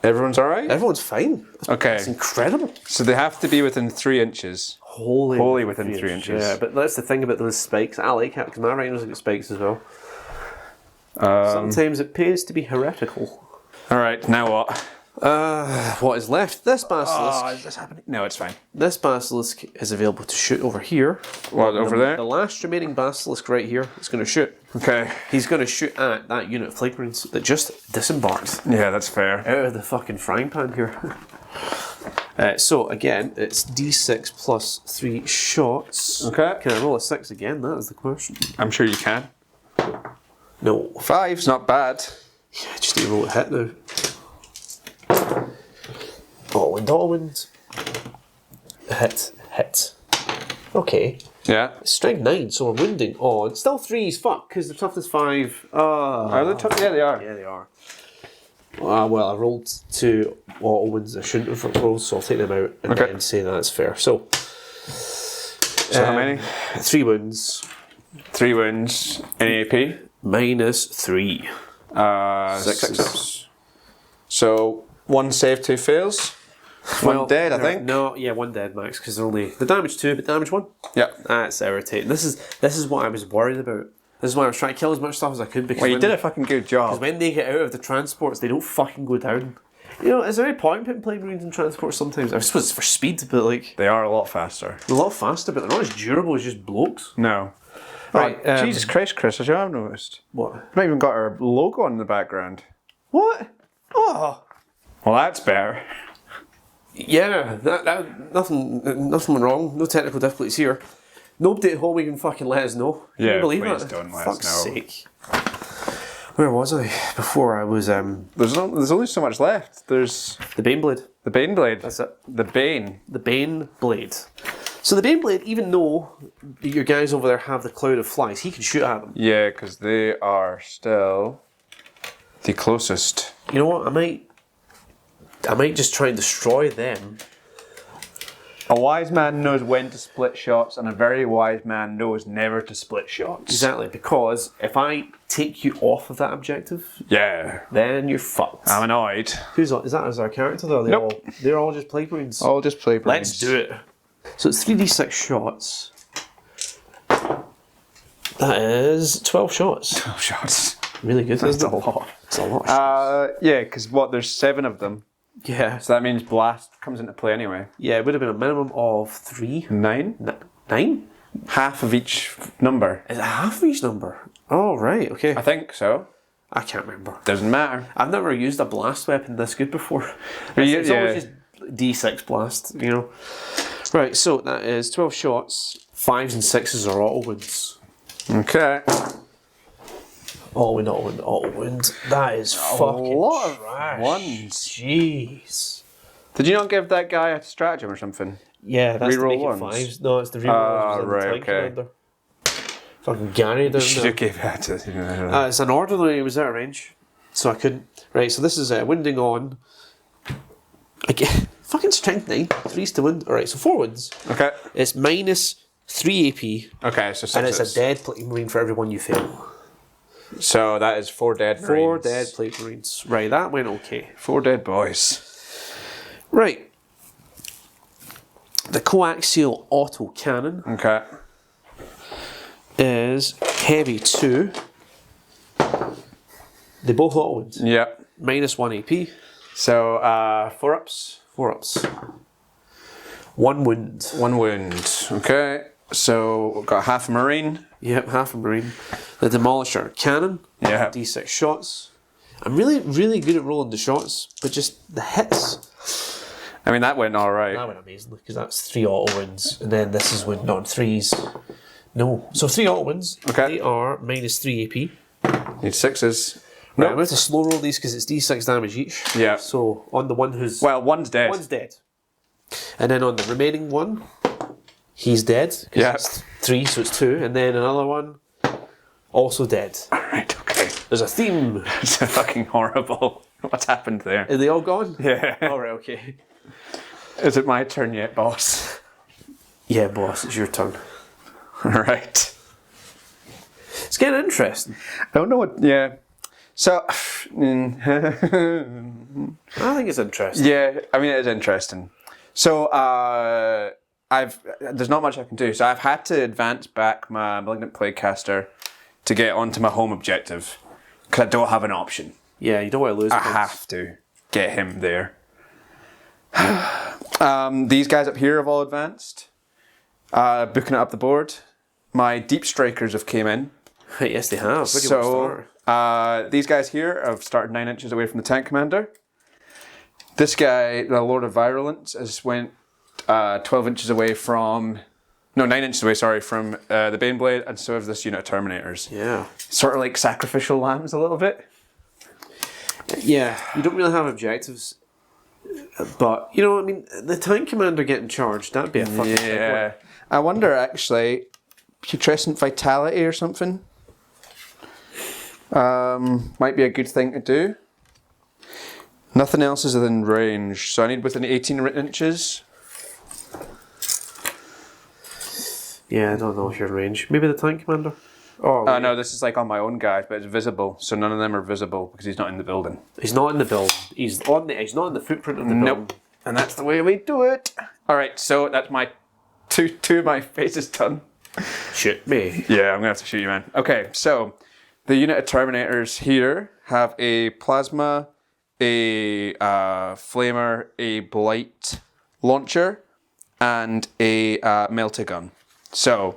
Everyone's alright? Everyone's fine. Okay. It's incredible. So they have to be within 3 inches. Wholly within 3 inches. Yeah, but that's the thing about those spikes. I like it because my rhinos have got spikes as well. Sometimes it pays to be heretical. Alright, now what? What is left? This basilisk. Oh, is this happening? No, it's fine. This basilisk is available to shoot over here. What, over there? The last remaining basilisk right here is going to shoot. Okay. He's going to shoot at that unit of flight marines that just disembarked Yeah, that's fair. out of the fucking frying pan here. So again, it's d6 plus 3 shots. Okay. Can I roll a 6 again? That is the question. I'm sure you can. No. 5's not bad. Yeah, I just need to roll a hit now. All-wind. Hit. Okay. Yeah. Strength 9, so we're wounding on. Still 3s, fuck, because the toughness 5. Are they tough? Yeah, they are. Yeah, they are. Well, I rolled 2 auto wins I shouldn't have rolled, so I'll take them out and then say that's fair. So how many? 3 wounds. 3 wounds. Any AP? Minus 3. 6. So 1 save, 2 fails. One dead, I think. No, yeah, 1 dead max because they're only the damage 2, but damage 1. Yeah. That's irritating. This is what I was worried about. This is why I was trying to kill as much stuff as I could because Well, you did a fucking good job. Because when they get out of the transports, they don't fucking go down. You know, is there any point in putting plane marines in transports sometimes? I suppose it's for speed, but like They are a lot faster. they're a lot faster, but they're not as durable as just blokes. No. Right, Oh, Jesus Christ, Chris, as you have noticed. What? We've not even got our logo on in the background. What? Oh. Well, that's better. Yeah, nothing went wrong. No technical difficulties here. Nobody at home even fucking let us know. Can you believe please that? don't let Fuck's us know. sake. Where was I before I was There's only so much left. There's the Baneblade? the Baneblade. That's it. The Bane. The Baneblade. So the Baneblade, even though your guys over there have the cloud of flies, he can shoot at them. Yeah, because they are still the closest. You know what? I might just try and destroy them. A wise man knows when to split shots, and a very wise man knows never to split shots. Exactly, because if I take you off of that objective, Yeah. then you're fucked. I'm annoyed. Is that as our character though? Nope. They're all just play marines. I'll just play Let's do it. So it's 3d6 shots. That is 12 shots. 12 shots. Really good. That's isn't a it? lot. It's a lot. Of shots. Yeah, because there's 7 of them. Yeah. So that means blast comes into play anyway. Yeah, it would have been a minimum of 3. 9? 9? Half of each number. Is it half of each number? Oh, right, okay. I think so. I can't remember. Doesn't matter. I've never used a blast weapon this good before. But It's always just d6 blast, you know. Right, so that is 12 shots. 5s and 6s are auto wounds. Okay. Auto wound. That is fucking lot of trash. ones. Jeez. Did you not give that guy a stratagem or something? Yeah, that's Reroll to make it ones? 5s. No, it's the reroll ones. right, Tank okay. commander. Fucking Gary down Should there. have gave that to It's an ordinary, it was out of range. So I couldn't. Right, so this is wounding on. Again, fucking strength 9. 3s to wound. Alright, so 4 wounds. Okay. It's minus 3 AP. Okay, so 6. And it's a dead plate marine for every one you fail. So that is 4 dead Marines. 4 dead plate marines. Right, that went okay. 4 dead boys. Right. The coaxial auto cannon Okay. is heavy 2. They both auto wounds. Yep. Minus 1 AP. So 4 ups. 4 ups. 1 wound. 1 wound. Okay. So we've got half a Marine. Yep, half a marine. The demolisher cannon. Yeah. D6 shots. I'm really, really good at rolling the shots, but just the hits. I mean, that went alright. That went amazingly because that's 3 auto wins, and then this is wound on 3s. No, so 3 auto wins. Okay. They are minus 3 AP. Need 6s. Right, I'm going to slow roll these because it's D6 damage each. Yeah. So on the one who's Well, one's dead. one's dead, and then on the remaining one, he's dead. 'cause Yeah. it's 3, so it's 2, and then another one. Also dead. Alright, okay. There's a theme. It's fucking horrible. What's happened there? Are they all gone? Yeah. Alright, okay. Is it my turn yet, boss? Yeah, boss, it's your turn. Alright. It's getting interesting. I don't know what... Yeah. So... I think it's interesting. yeah, I mean, it is interesting. So, there's not much I can do. So I've had to advance back my Malignant Plaguecaster to get onto my home objective. Because I don't have an option. Yeah, you don't want to lose I points. have to get him there. These guys up here have all advanced. Booking it up the board. My Deep Strikers have came in. Yes, they have. Where do you want to start? These guys here have started 9 inches away from the tank commander. This guy, the Lord of Virulence, has went 12 inches away from... No, 9 inches away, sorry, from the Baneblade, and so have this unit of Terminators. Yeah. Sort of like sacrificial lambs a little bit. Yeah, you don't really have objectives. But, you know, I mean, the tank commander getting charged, that'd be a fucking big one. I wonder, actually, putrescent vitality or something might be a good thing to do. Nothing else is within range, so I need within 18 inches. Yeah, I don't know if you're in range. Maybe the tank commander? Oh, No, this is like on my own guys, but it's visible, so none of them are visible because he's not in the building. He's not in the build. He's not in the footprint of the building. Nope. And that's the way we do it. Alright, so that's my two of my phases done. Shoot me. Yeah, I'm gonna have to shoot you, man. Okay, so the unit of Terminators here have a plasma, a flamer, a blight launcher, and a melta gun. So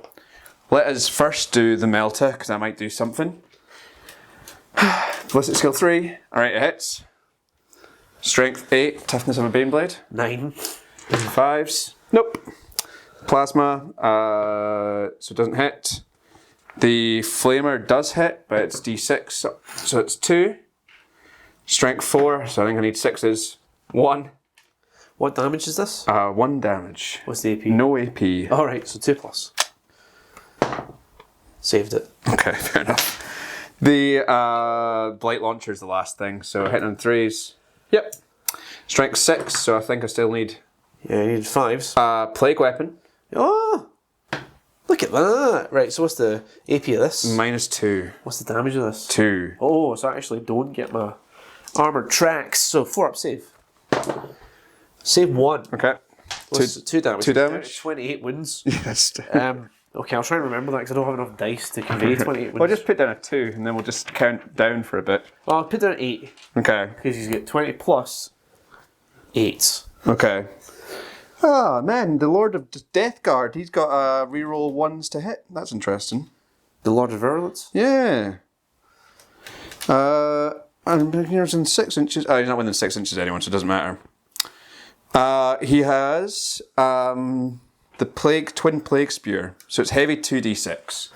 let us first do the melta, because I might do something. Ballistic skill 3. Alright, it hits. Strength 8, toughness of a Baneblade. 9. 5s. Nope. Plasma, so it doesn't hit. The flamer does hit, but it's d6, so it's 2. Strength 4, so I think I need 6s. 1. What damage is this? 1 damage. What's the AP? No AP. Alright, so 2+. Saved it. Okay, fair enough. The blight launcher is the last thing, so hitting on 3s. Yep. Strength 6, so I think I still need... Yeah, you need 5s. Plague weapon. Oh! Look at that! Right, so what's the AP of this? -2. What's the damage of this? 2. Oh, so I actually don't get my armoured tracks. So 4 up save. Save 1. Okay. What's 2 damage? 2 damage. 28 wounds. Yes. Okay, I'll try and remember that because I don't have enough dice to convey 28 wounds. Well, just put down a 2 and then we'll just count down for a bit. Well, I'll put down 8 Okay. because you get 20 plus 8. Okay. Oh man, the Lord of Death Guard, he's got reroll 1s to hit. That's interesting. The Lord of Virulence? Yeah. And he's in 6 inches. Oh, he's not within 6 inches anymore, so it doesn't matter. He has the twin plague spear, so it's heavy 2d6.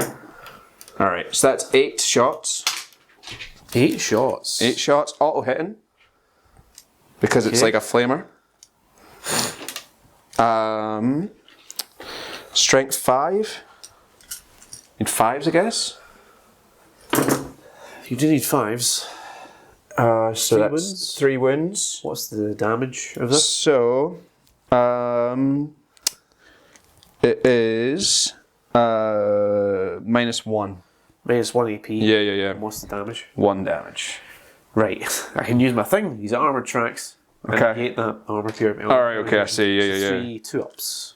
All right, so that's 8 shots. 8 shots. 8 shots, auto hitting, because it's like a flamer. Strength 5. Need 5s, I guess. You do need 5s. So that's wounds? 3 wounds. What's the damage of this? So, it is -1. Minus 1 AP. Yeah. And what's the damage? 1 damage. Right. I can use my thing. These are armoured tracks. Okay. And negate that armour cure. Alright, okay, I see. Yeah. 3 2-ups.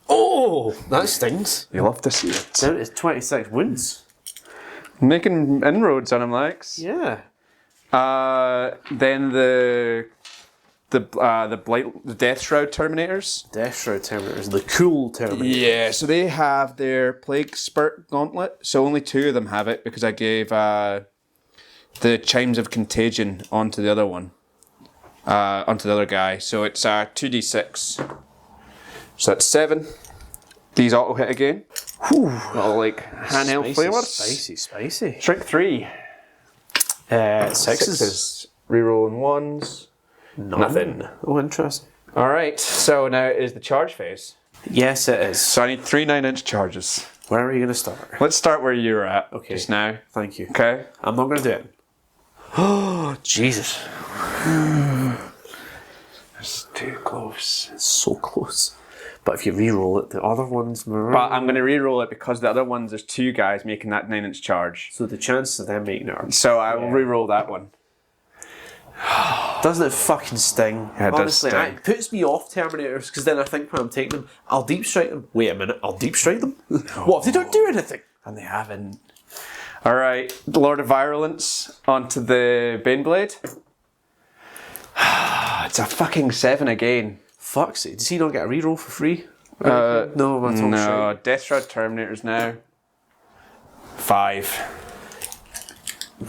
Oh! That stings. You love to see it. Down to 26 wounds. Making inroads on him, Lex. Yeah. Then the Death Shroud Terminators. Death Shroud Terminators. The cool Terminators. Yeah, so they have their Plague Spurt Gauntlet. So only 2 of them have it because I gave the Chimes of Contagion onto the other one. Onto the other guy. So it's 2d6. So that's 7. These auto hit again. Whew. Little like handheld flavors. Spicy. Strength 3. 6s. Rerolling 1s. Nothing. Oh, interesting. Alright, so now it is the charge phase. Yes, it is. So I need 3 9-inch charges. Where are you going to start? Let's start where you're at just now. Thank you. Okay. I'm not going to do it. Oh, Jesus. It's too close. It's so close. But if you re-roll it, the other ones... But I'm going to re-roll it because the other ones, there's 2 guys making that 9-inch charge. So the chances of them making it are... So I will re-roll that one. Doesn't it fucking sting? Yeah, it does Honestly, sting. it puts me off Terminators because then I think when I'm taking them, I'll deep strike them. Wait a minute, I'll deep strike them? What if they don't do anything? And they haven't. Alright, Lord of Virulence onto the Baneblade. It's a fucking 7 again. Fuck's sake, does he not get a reroll for free? No, Death Shroud Terminators now. 5.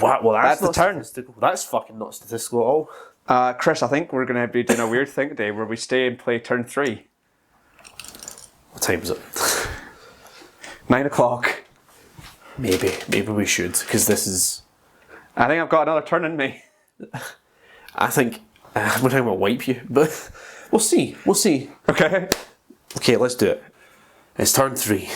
Wow, well that's the not turn. statistical. That's fucking not statistical at all. Chris, I think we're going to be doing a weird thing today where we stay and play turn 3. What time is it? 9 o'clock. Maybe we should, because this is... I think I've got another turn in me. I think I'm going to wipe you, but we'll see. Okay. Okay, let's do it. It's turn 3.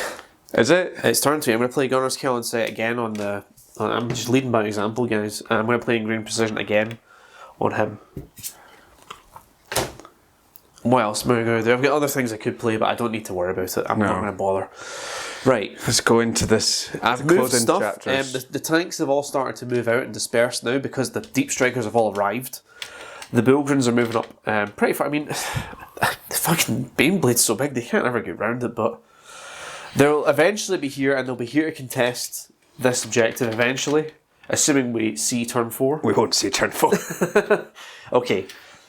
Is it? It's turn 3. I'm going to play Gunner's Kill and Set again on the... I'm just leading by example, guys. I'm going to play Ingrained Precision again on him. What else am I going to do? I've got other things I could play, but I don't need to worry about it. I'm not going to bother. Right. Let's go into this. I've moved stuff. The tanks have all started to move out and disperse now because the deep strikers have all arrived. The Bullgrins are moving up pretty far. I mean, the fucking Baneblade's so big they can't ever get round it, but they'll eventually be here and they'll be here to contest this objective eventually, assuming we see turn 4. We won't see turn 4. Okay,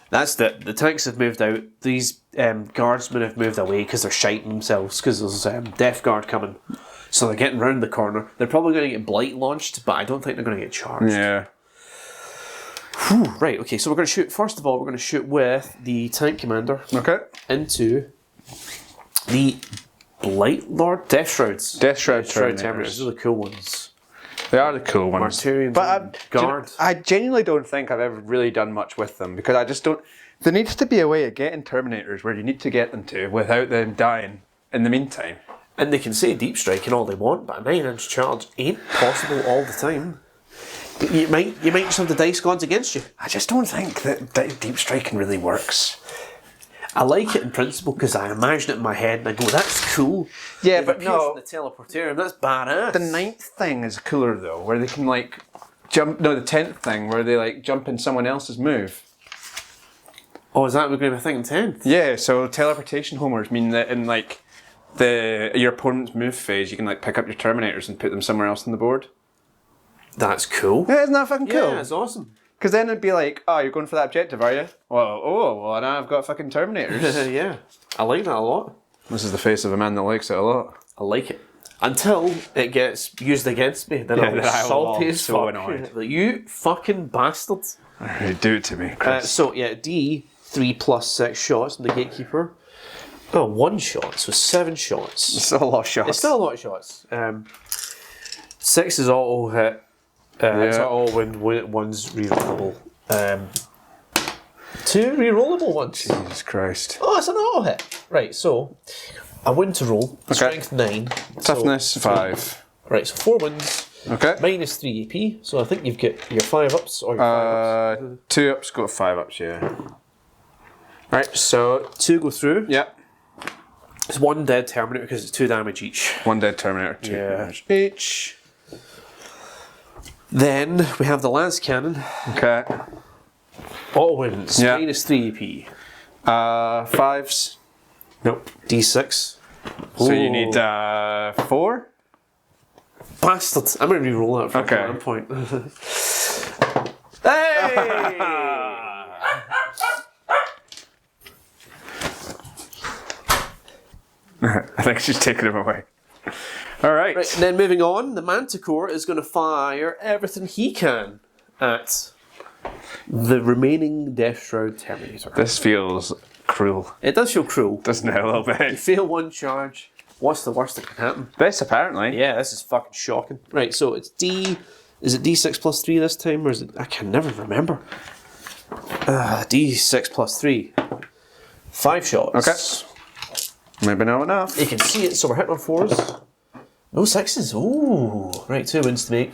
that's it. The tanks have moved out. These guardsmen have moved away because they're shiting themselves because there's Death Guard coming. So they're getting round the corner. They're probably going to get Blight launched, but I don't think they're going to get charged. Yeah. Whew. Right, okay, so we're going to shoot, first of all, we're going to shoot with the tank commander. Okay. Into the Blight Lord? Death Shrouds. Death Shroud Terminators. Terminators. Those are the cool ones. They are the cool ones. Martyrians But Guard. I genuinely don't think I've ever really done much with them because I just don't... There needs to be a way of getting Terminators where you need to get them to without them dying in the meantime. And they can say deep striking all they want, but a 9-inch charge ain't possible all the time. You might just have the dice gods against you. I just don't think that deep striking really works. I like it in principle because I imagine it in my head and I go, that's cool. Yeah, If but it appears no. from the teleporterium, that's badass. The 9th thing is cooler though, where they can like jump... No, the 10th thing, where they like jump in someone else's move. Oh, is that what we're going to be thinking 10th? Yeah, so teleportation homers mean that in like your opponent's move phase, you can like pick up your Terminators and put them somewhere else on the board. That's cool. Yeah, isn't that fucking cool? Yeah, it's awesome. Because then it'd be like, oh, you're going for that objective, are you? Well, now I've got fucking Terminators. Yeah, I like that a lot. This is the face of a man that likes it a lot. I like it. Until it gets used against me, then I'll be salty as so fuck. annoyed. Like, you fucking bastards. Alright, do it to me, Chris. So, yeah, D, 3 plus 6 shots in the Gatekeeper. Oh, 1 shot, so 7 shots. It's still a lot of shots. It's still a lot of shots. 6 is auto hit. It's auto win, one's rerollable. 2 rerollable ones. Jesus Christ. Oh, it's an auto hit. Right, so I win to roll. Strength 9. Toughness 5. Right, so 4 wins. Okay. Minus 3 AP. So I think you've got your 5 ups or your 5 ups. 2 ups, got 5 ups, yeah. Right, so 2 go through. Yep. It's 1 dead Terminator because it's 2 damage each. 1 dead Terminator, 2 damage each. Then we have the Lance Cannon. Okay. Auto wins. Yeah. Minus 3 AP. 5s. Nope. D6. So you need 4? Bastards. I'm going to re-roll that for Okay. one point. Hey! I think she's taking him away. Alright. Right, and then moving on, the Manticore is going to fire everything he can at the remaining Death Shroud Terminator. This feels cruel, It does feel cruel. doesn't it, a little You bit? fail 1 charge. What's the worst that can happen? This, apparently. Yeah, this is fucking shocking. Right, so it's D... Is it D6 plus 3 this time, or is it... I can never remember. D6 plus 3. 5 shots. Okay. Maybe not enough. You can see it, so we're hitting on 4s. No sixes. Ooh. Right, 2 wins to make.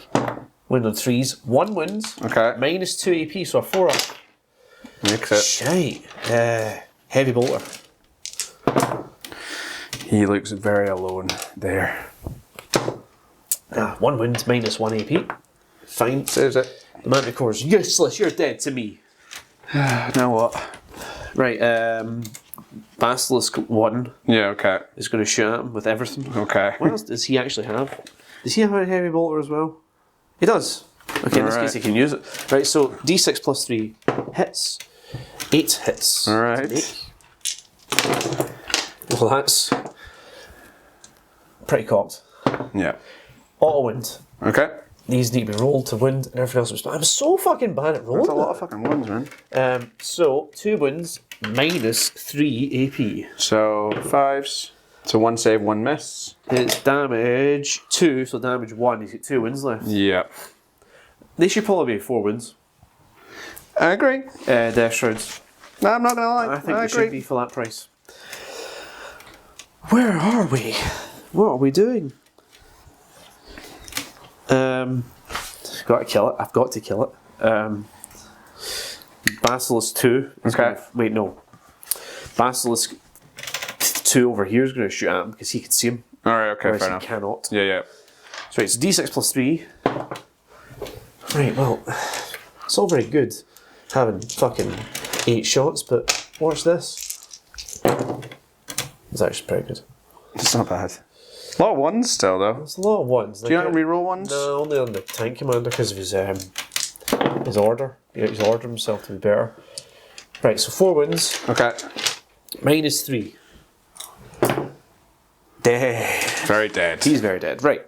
Win on 3s. 1 wins. Okay. Minus 2 AP, so a 4 up. Makes it. Shite. Heavy bolter. He looks very alone there. 1 wins, minus 1 AP. Fine. Saves it. The Manticore's useless. You're dead to me. Now what? Right, Basilisk 1 Yeah, okay. is going to shoot at him with everything. Okay. What else does he actually have? Does he have a heavy bolter as well? He does. Okay, in this Alright. case he can use it. Right, so D6 plus 3 hits. 8 hits. Alright. to make. Well, that's pretty cocked. Yeah. Auto wind. Okay. These need to be rolled to wind and everything else. I'm so fucking bad at rolling. That's a lot of fucking ones, man. So 2 wins minus 3 AP. So 5s. So 1 save, 1 miss. It's damage 2, so damage 1. He's got 2 wins left. Yeah. They should probably be 4 wins. I agree. Death Shrouds. No, I'm not gonna lie. I think I they agree. should be for that price. Where are we? What are we doing? Got to kill it. I've got to kill it. Basilisk 2. Okay. Wait, no. Basilisk 2 over here is going to shoot at him because he can see him. Alright, okay, Whereas fair he enough. cannot. Yeah, yeah. So it's D6 plus 3. Right, well, it's all very good having fucking 8 shots, but watch this. It's actually pretty good. It's not bad. A lot of ones still, though. It's a lot of ones. Do you not reroll ones? No, only on the tank commander because of his order. He's ordered himself to be better. Right, so 4 wins, Okay. minus 3. Dead. Very dead. He's very dead. Right.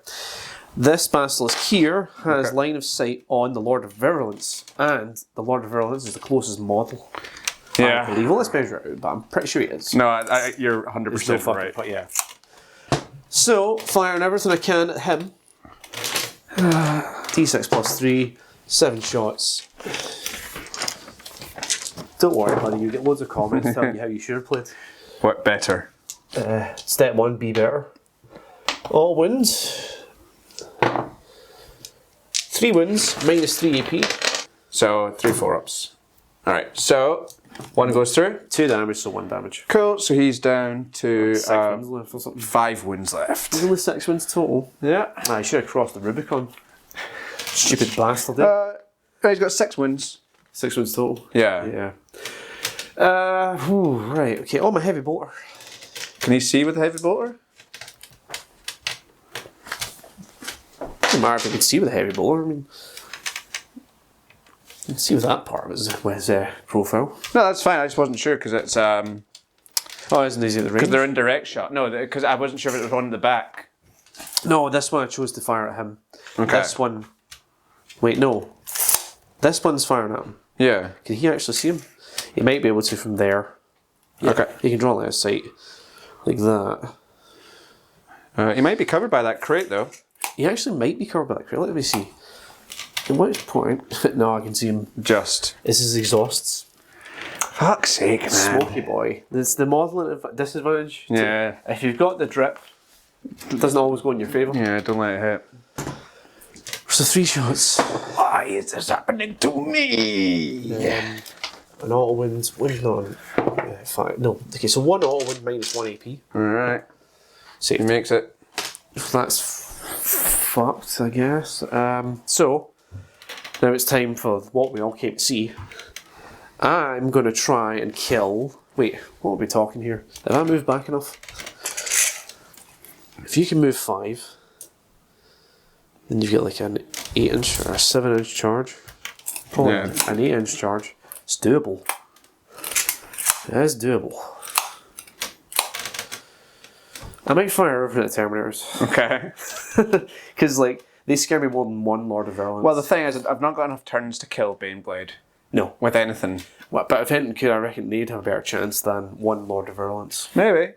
This basilisk here has Okay. line of sight on the Lord of Virulence, and the Lord of Virulence is the closest model. Yeah. I believe. Well, let's measure it out, but I'm pretty sure it is. No, you're 100% There's no fucking right. point, yeah. So, firing everything I can at him. D6 plus 3, 7 shots. Don't worry, buddy, you get loads of comments telling you how you should have played. What better? Step 1, be better. All wins. 3 wins, minus 3 AP. So 3 4-ups. Alright, so 1 goes through. 2 damage, so 1 damage. Cool, so he's down to 6 wins left or something. 5 wins left. There's only 6 wins total. Yeah. I should have crossed the Rubicon. Stupid bastard. He's got 6 wins. 6 wins total. Yeah. Yeah. Right, okay. Oh, my heavy bolter. Can he see with the heavy bolter? Doesn't matter if I could see with a heavy bolter. I mean, you can see with that part of his profile. No, that's fine. I just wasn't sure because it's Oh, isn't he at the range? because they're in direct shot. No, because I wasn't sure if it was one in the back. No, this one I chose to fire at him. Okay. This one. Wait, no. This one's firing at him. Yeah. Can he actually see him? He might be able to from there. Yeah, Okay. He can draw line of sight like that. He might be covered by that crate though. He actually might be covered by that crate. Let me see. At which point? No, I can see him. Just. This is exhausts. Fuck's sake, man. Smoky boy. It's the modelling disadvantage. Yeah. If you've got the drip, it doesn't always go in your favour. Yeah, don't let it hit. So 3 shots. Why is this happening to me? An auto wins. Wins on 5. No. Okay, so 1 auto win minus 1 AP. Alright. See, He makes it. that's fucked, I guess. So now it's time for what we all came to see. I'm going to try and kill. Wait, what are we talking here? Did I move back enough? If you can move 5, then you get like an 8-inch or a 7-inch charge. Probably Yeah. an 8-inch charge. It's doable. It is doable. I might fire over at the Terminators. Okay. Because, like, they scare me more than one Lord of Virulence. Well, the thing is, I've not got enough turns to kill Baneblade no. with anything. Well, but if anything could, I reckon they'd have a better chance than one Lord of Virulence. Maybe.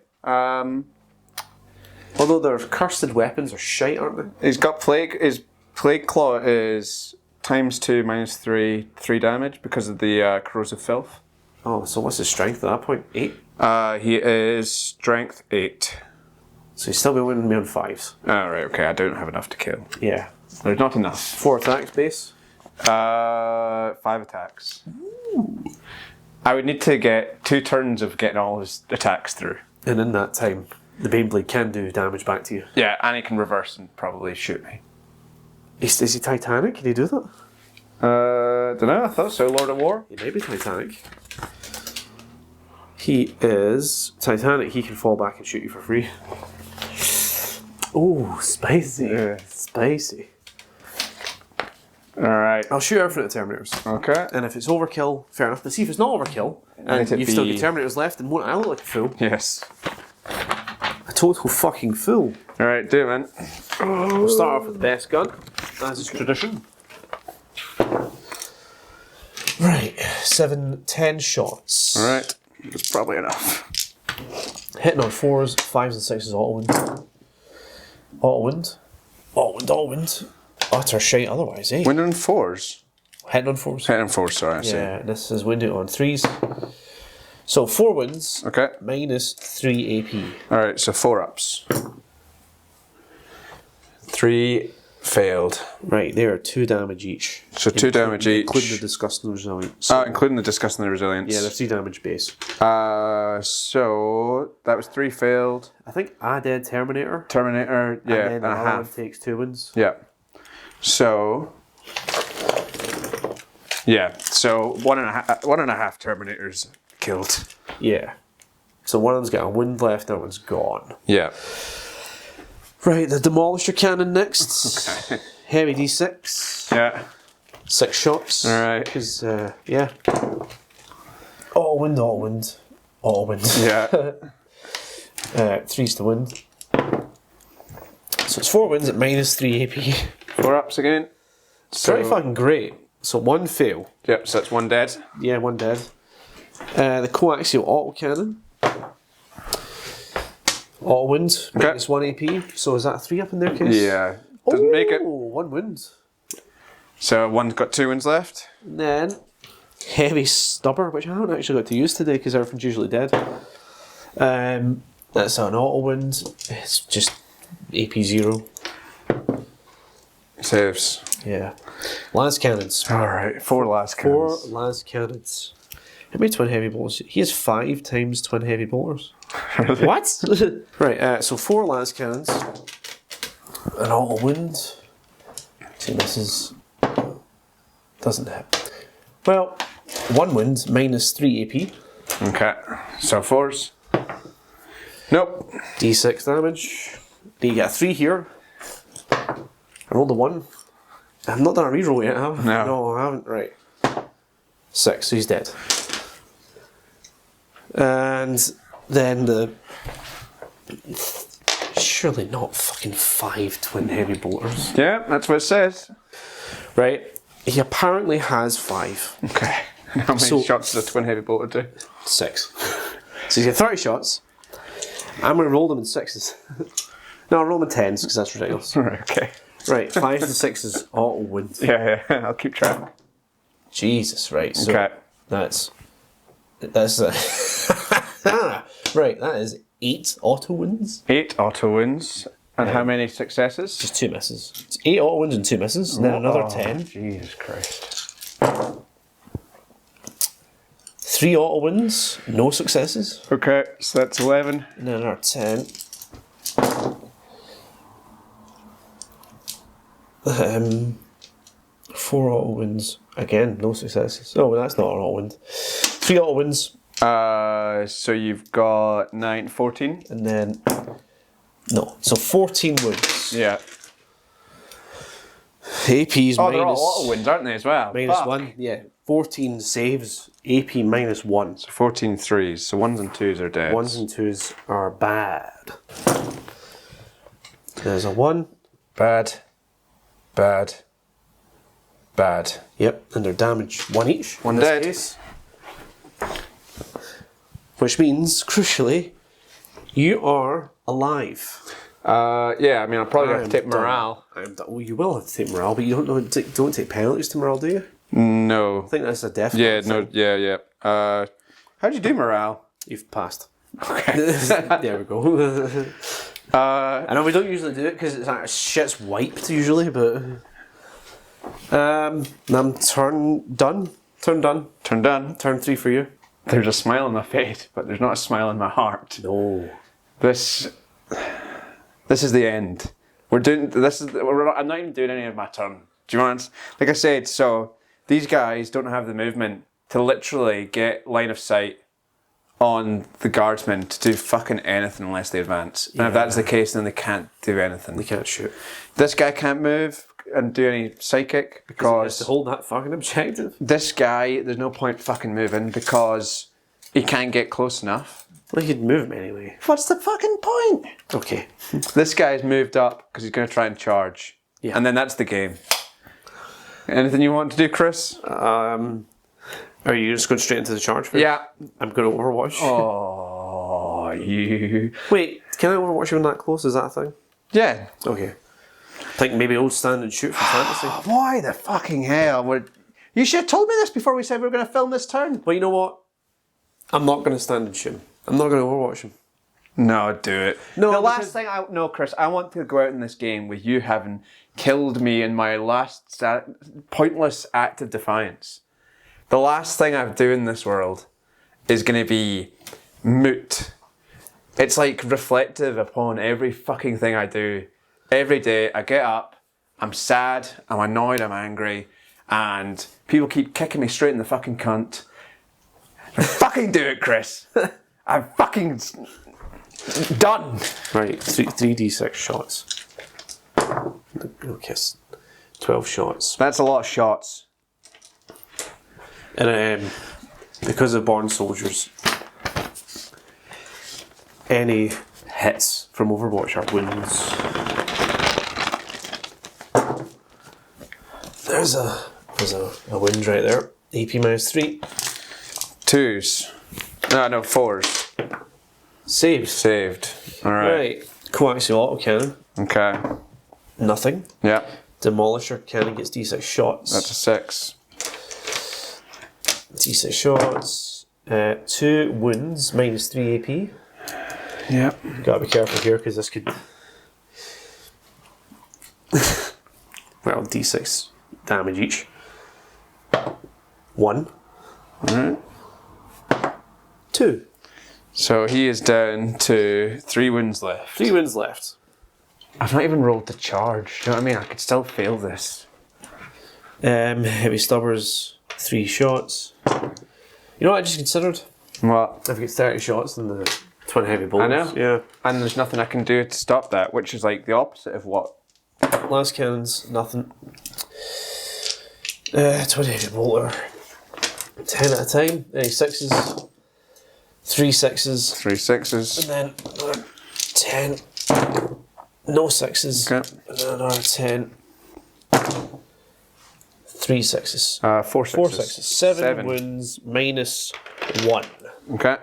Although their cursed weapons are shite, aren't they? He's got plague. His plague claw is ×2 -3 3 damage because of the corrosive filth. Oh, so what's his strength at that point? 8? He is strength 8. So he's still be winning me on 5s. Oh, right, okay, I don't have enough to kill. Yeah. There's not enough. 4 attacks base. 5 attacks. Ooh. I would need to get 2 turns of getting all his attacks through. And in that time, the Baneblade can do damage back to you. Yeah, and he can reverse and probably shoot me. Is he Titanic? Can he do that? Don't know, I thought so, Lord of War. He may be Titanic. He is Titanic. He can fall back and shoot you for free. Oh, spicy. Yeah. Spicy. Alright. I'll shoot everything at Terminators. Okay. And if it's overkill, fair enough. But see, if it's not overkill, and you've still got Terminators left, then won't I look like a fool? Yes. A total fucking fool. Alright, do it, man. We'll start off with the best gun, as is tradition. Right, 7, 10 shots. Alright, that's probably enough. Hitting on 4s, 5s and 6s auto wind. Auto wind. Auto wind, auto wind. Utter shite otherwise, eh? Wind on 4s? Hitting on 4s. Hitting on 4s, sorry, I see. Yeah, this is winded on 3s. So 4 wins, Okay. minus 3 AP. Alright, so 4 ups. 3 failed. Right, they are 2 damage each. So 2 damage each. Including the disgusting resilience. Including the disgusting the resilience. Yeah, they're 3 damage base. So that was 3 failed. I think I did Terminator. Terminator, yeah, And then and the a other one half. takes 2 wins. Yeah. So yeah, so 1.5 Terminators killed. Yeah. So one of them's got a wind left, the other one's gone. Yeah. Right, the Demolisher Cannon next. Okay. Heavy D6. Yeah. 6 shots. Alright. Because, yeah. Auto wind, auto wind. Auto wind. Yeah. 3's to wind. So it's 4 wins at minus 3 AP. 4 ups again. It's pretty fucking great. So 1 fail. Yep, so that's 1 dead. Yeah, 1 dead. The coaxial auto cannon. Auto wind, Okay. minus 1 AP. So is that a 3 up in their case? Yeah. Doesn't make it. 1 wind. So one's got 2 wins left. And then heavy stubber, which I haven't actually got to use today because everything's usually dead. That's an auto wind. It's just AP 0. Saves. Yeah. Lance cannons. Alright, 4 last 4 cannons. lance cannons. How many twin heavy bolters? He has 5 times twin heavy bolters. What? Right, so 4 lance cannons. An auto wind. See, this is... doesn't hit. Well, 1 wind, minus 3 AP. Okay, so 4s. Nope. D6 damage. You get a 3 here. I rolled a 1. I've not done a reroll yet, have I? No. No, I haven't. Right. 6, so he's dead. And then the... Surely not fucking 5 twin heavy bolters. Yeah, that's what it says. Right. He apparently has 5. Okay. How many shots does a twin heavy bolter do? 6. So he's got 30 shots. I'm going to roll them in 6s. No, I'll roll them in 10s because that's ridiculous. Right, okay. Right, 5s and 6s auto wind. Yeah, I'll keep track. Jesus, right. So Okay. that's right, that is 8 auto wins. 8 auto wins. And how many successes? Just 2 misses. It's 8 auto wins and 2 misses, and then another 10. Jesus Christ. 3 auto wins, no successes. Okay, so that's 11. And then another 10. 4 auto wins. Again, no successes. Oh, well, that's not an auto win. 3 auto wins. So you've got 9, 14? And then... No. So 14 wins. Yeah. AP's Oh, they're all minus... auto wins, aren't they, as well? Minus Fuck. 1. Yeah. 14 saves. AP minus 1. So 14 3s, so 1s and 2s are dead. 1s and 2s are bad. There's a 1. Bad. Bad. Bad. Yep. And they're damaged 1 each. 1 in this dead. case. Which means, crucially, you are alive. Yeah, I mean, I'll probably have to take done. morale. I'm done. Well, you will have to take morale, but you don't take penalties to morale, do you? No. I think that's a death. Yeah, thing. no, yeah. How'd you do morale? You've passed. Okay. There we go. I know we don't usually do it because it's like shit's wiped usually, but I'm turn done. Turn done. Turn done. Turn 3 for you. There's a smile on my face, but there's not a smile in my heart. No. This is the end. We're doing this. I'm not even doing any of my turn. Do you want? Like I said, so these guys don't have the movement to literally get line of sight on the guardsmen to do fucking anything unless they advance. And if that's the case, then they can't do anything. They can't shoot. This guy can't move and do any psychic because he has to hold that fucking objective. This guy, there's no point fucking moving because he can't get close enough. Well, he could move him anyway. What's the fucking point? Okay. This guy's moved up because he's going to try and charge. Yeah. And then that's the game. Anything you want to do, Chris? Are you just going straight into the charge phase? Yeah. I'm going to Overwatch. Oh, you. Wait, can I Overwatch you when that close? Is that a thing? Yeah. Okay. I think maybe old stand and shoot for fantasy. Why the fucking hell? You should have told me this before we said we were going to film this turn. Well, you know what? I'm not going to stand and shoot him. I'm not going to Overwatch him. No, do it. No, the last thing Chris, I want to go out in this game with you having killed me in my last pointless act of defiance. The last thing I do in this world is going to be moot. It's like reflective upon every fucking thing I do. Every day I get up, I'm sad, I'm annoyed, I'm angry, and people keep kicking me straight in the fucking cunt. Fucking do it, Chris. I'm fucking done. Right, 3d6 shots. Okay, 12 shots. That's a lot of shots. And because of Born Soldiers, any hits from Overwatch are wounds. There's a wound right there. AP -3. 2s. No, 4s. Saved. Saved. Alright. Right. Coaxial autocannon. Okay. Nothing. Yeah. Demolisher cannon gets d6 shots. That's a 6. d6 shots. 2 wounds, -3 AP. Yep. Gotta be careful here because this could. Well, d6 damage each. 1. Alright. 2. So he is down to 3 wounds left. 3 wounds left. I've not even rolled the charge. Do you know what I mean? I could still fail this. Heavy stubbers, 3 shots. You know what I just considered? What? If I get 30 shots, then the twin heavy bolts. I know. Yeah. And there's nothing I can do to stop that, which is like the opposite of what? Last cannons, nothing. Twin heavy bolter. 10 at a time. Any 6s. 3 6s. 3 6s. And then 10. No 6s. Okay. And then another 10. 3 6s. 4 6s. 4 6s. 7 wounds -1. Okay.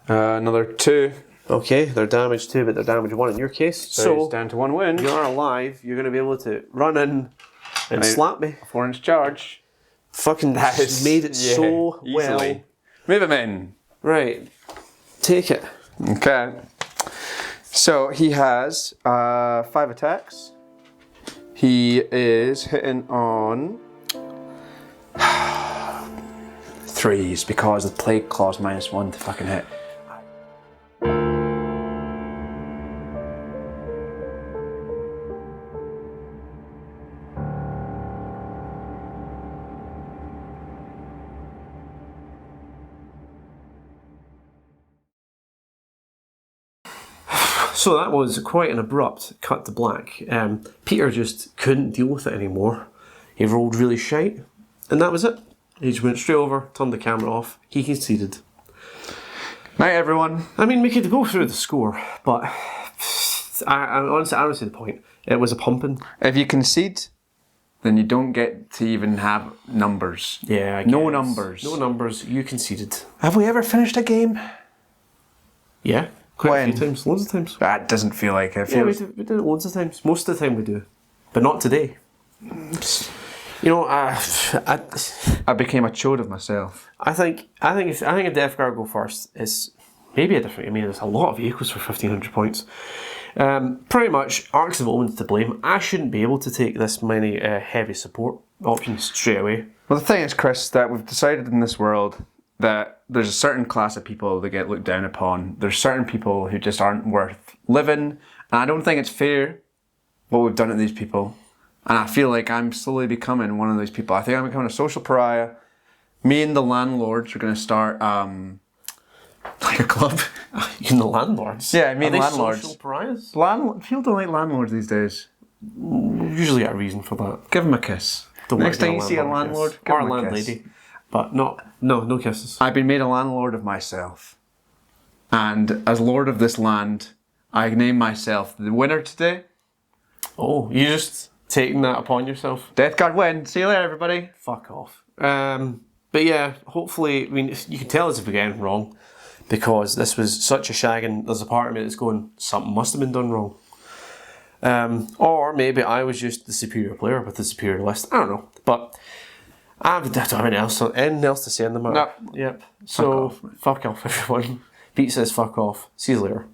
Another 2. Okay, they're damage 2, but they're damage 1 in your case. So he's down to 1 wound. You're alive. You're going to be able to run in and slap me. 4-inch charge. Fucking That is made it so easily. well. Move him in. Right. Take it. Okay. So he has 5 attacks. He is hitting on 3s because the plague claw's -1 to fucking hit. So that was quite an abrupt cut to black. Peter just couldn't deal with it anymore. He rolled really shite, and that was it. He just went straight over, turned the camera off. He conceded. Night, everyone. I mean, we could go through the score, but honestly, I don't see the point. It was a pumping. If you concede, then you don't get to even have numbers. Yeah, I No guess. numbers. No numbers. You conceded. Have we ever finished a game? Yeah, quite When? a few times. Loads of times. That doesn't feel like it. Yeah, we Feels... did it loads of times. Most of the time we do, but not today. You know, I became a chode of myself. I think if Death Guard go first, it's maybe a different. I mean, there's a lot of vehicles for 1,500 points. Pretty much, Arcs of Omen's to blame. I shouldn't be able to take this many heavy support options straight away. Well, the thing is, Chris, that we've decided in this world that there's a certain class of people that get looked down upon. There's certain people who just aren't worth living, and I don't think it's fair what we've done to these people. And I feel like I'm slowly becoming one of those people. I think I'm becoming a social pariah. Me and the landlords are going to start like a club. You know, landlords. Yeah, I mean Are they landlords. social pariahs? People don't like landlords these days. Usually got a reason for that. Give them a kiss. Don't Next like time you see a landlord, give or a them a kiss. landlady, but no kisses. I've been made a landlord of myself. And as lord of this land, I name myself the winner today. Oh, you just taking that upon yourself? Death Guard win. See you later, everybody. Fuck off. But yeah, hopefully, I mean, you can tell us if we're getting wrong, because this was such a shag, and there's a part of me that's going, something must have been done wrong. Or maybe I was just the superior player with the superior list. I don't know. But I don't have anything else to say on the matter. No. Yep. So, fuck off everyone. Pete says fuck off. See you later.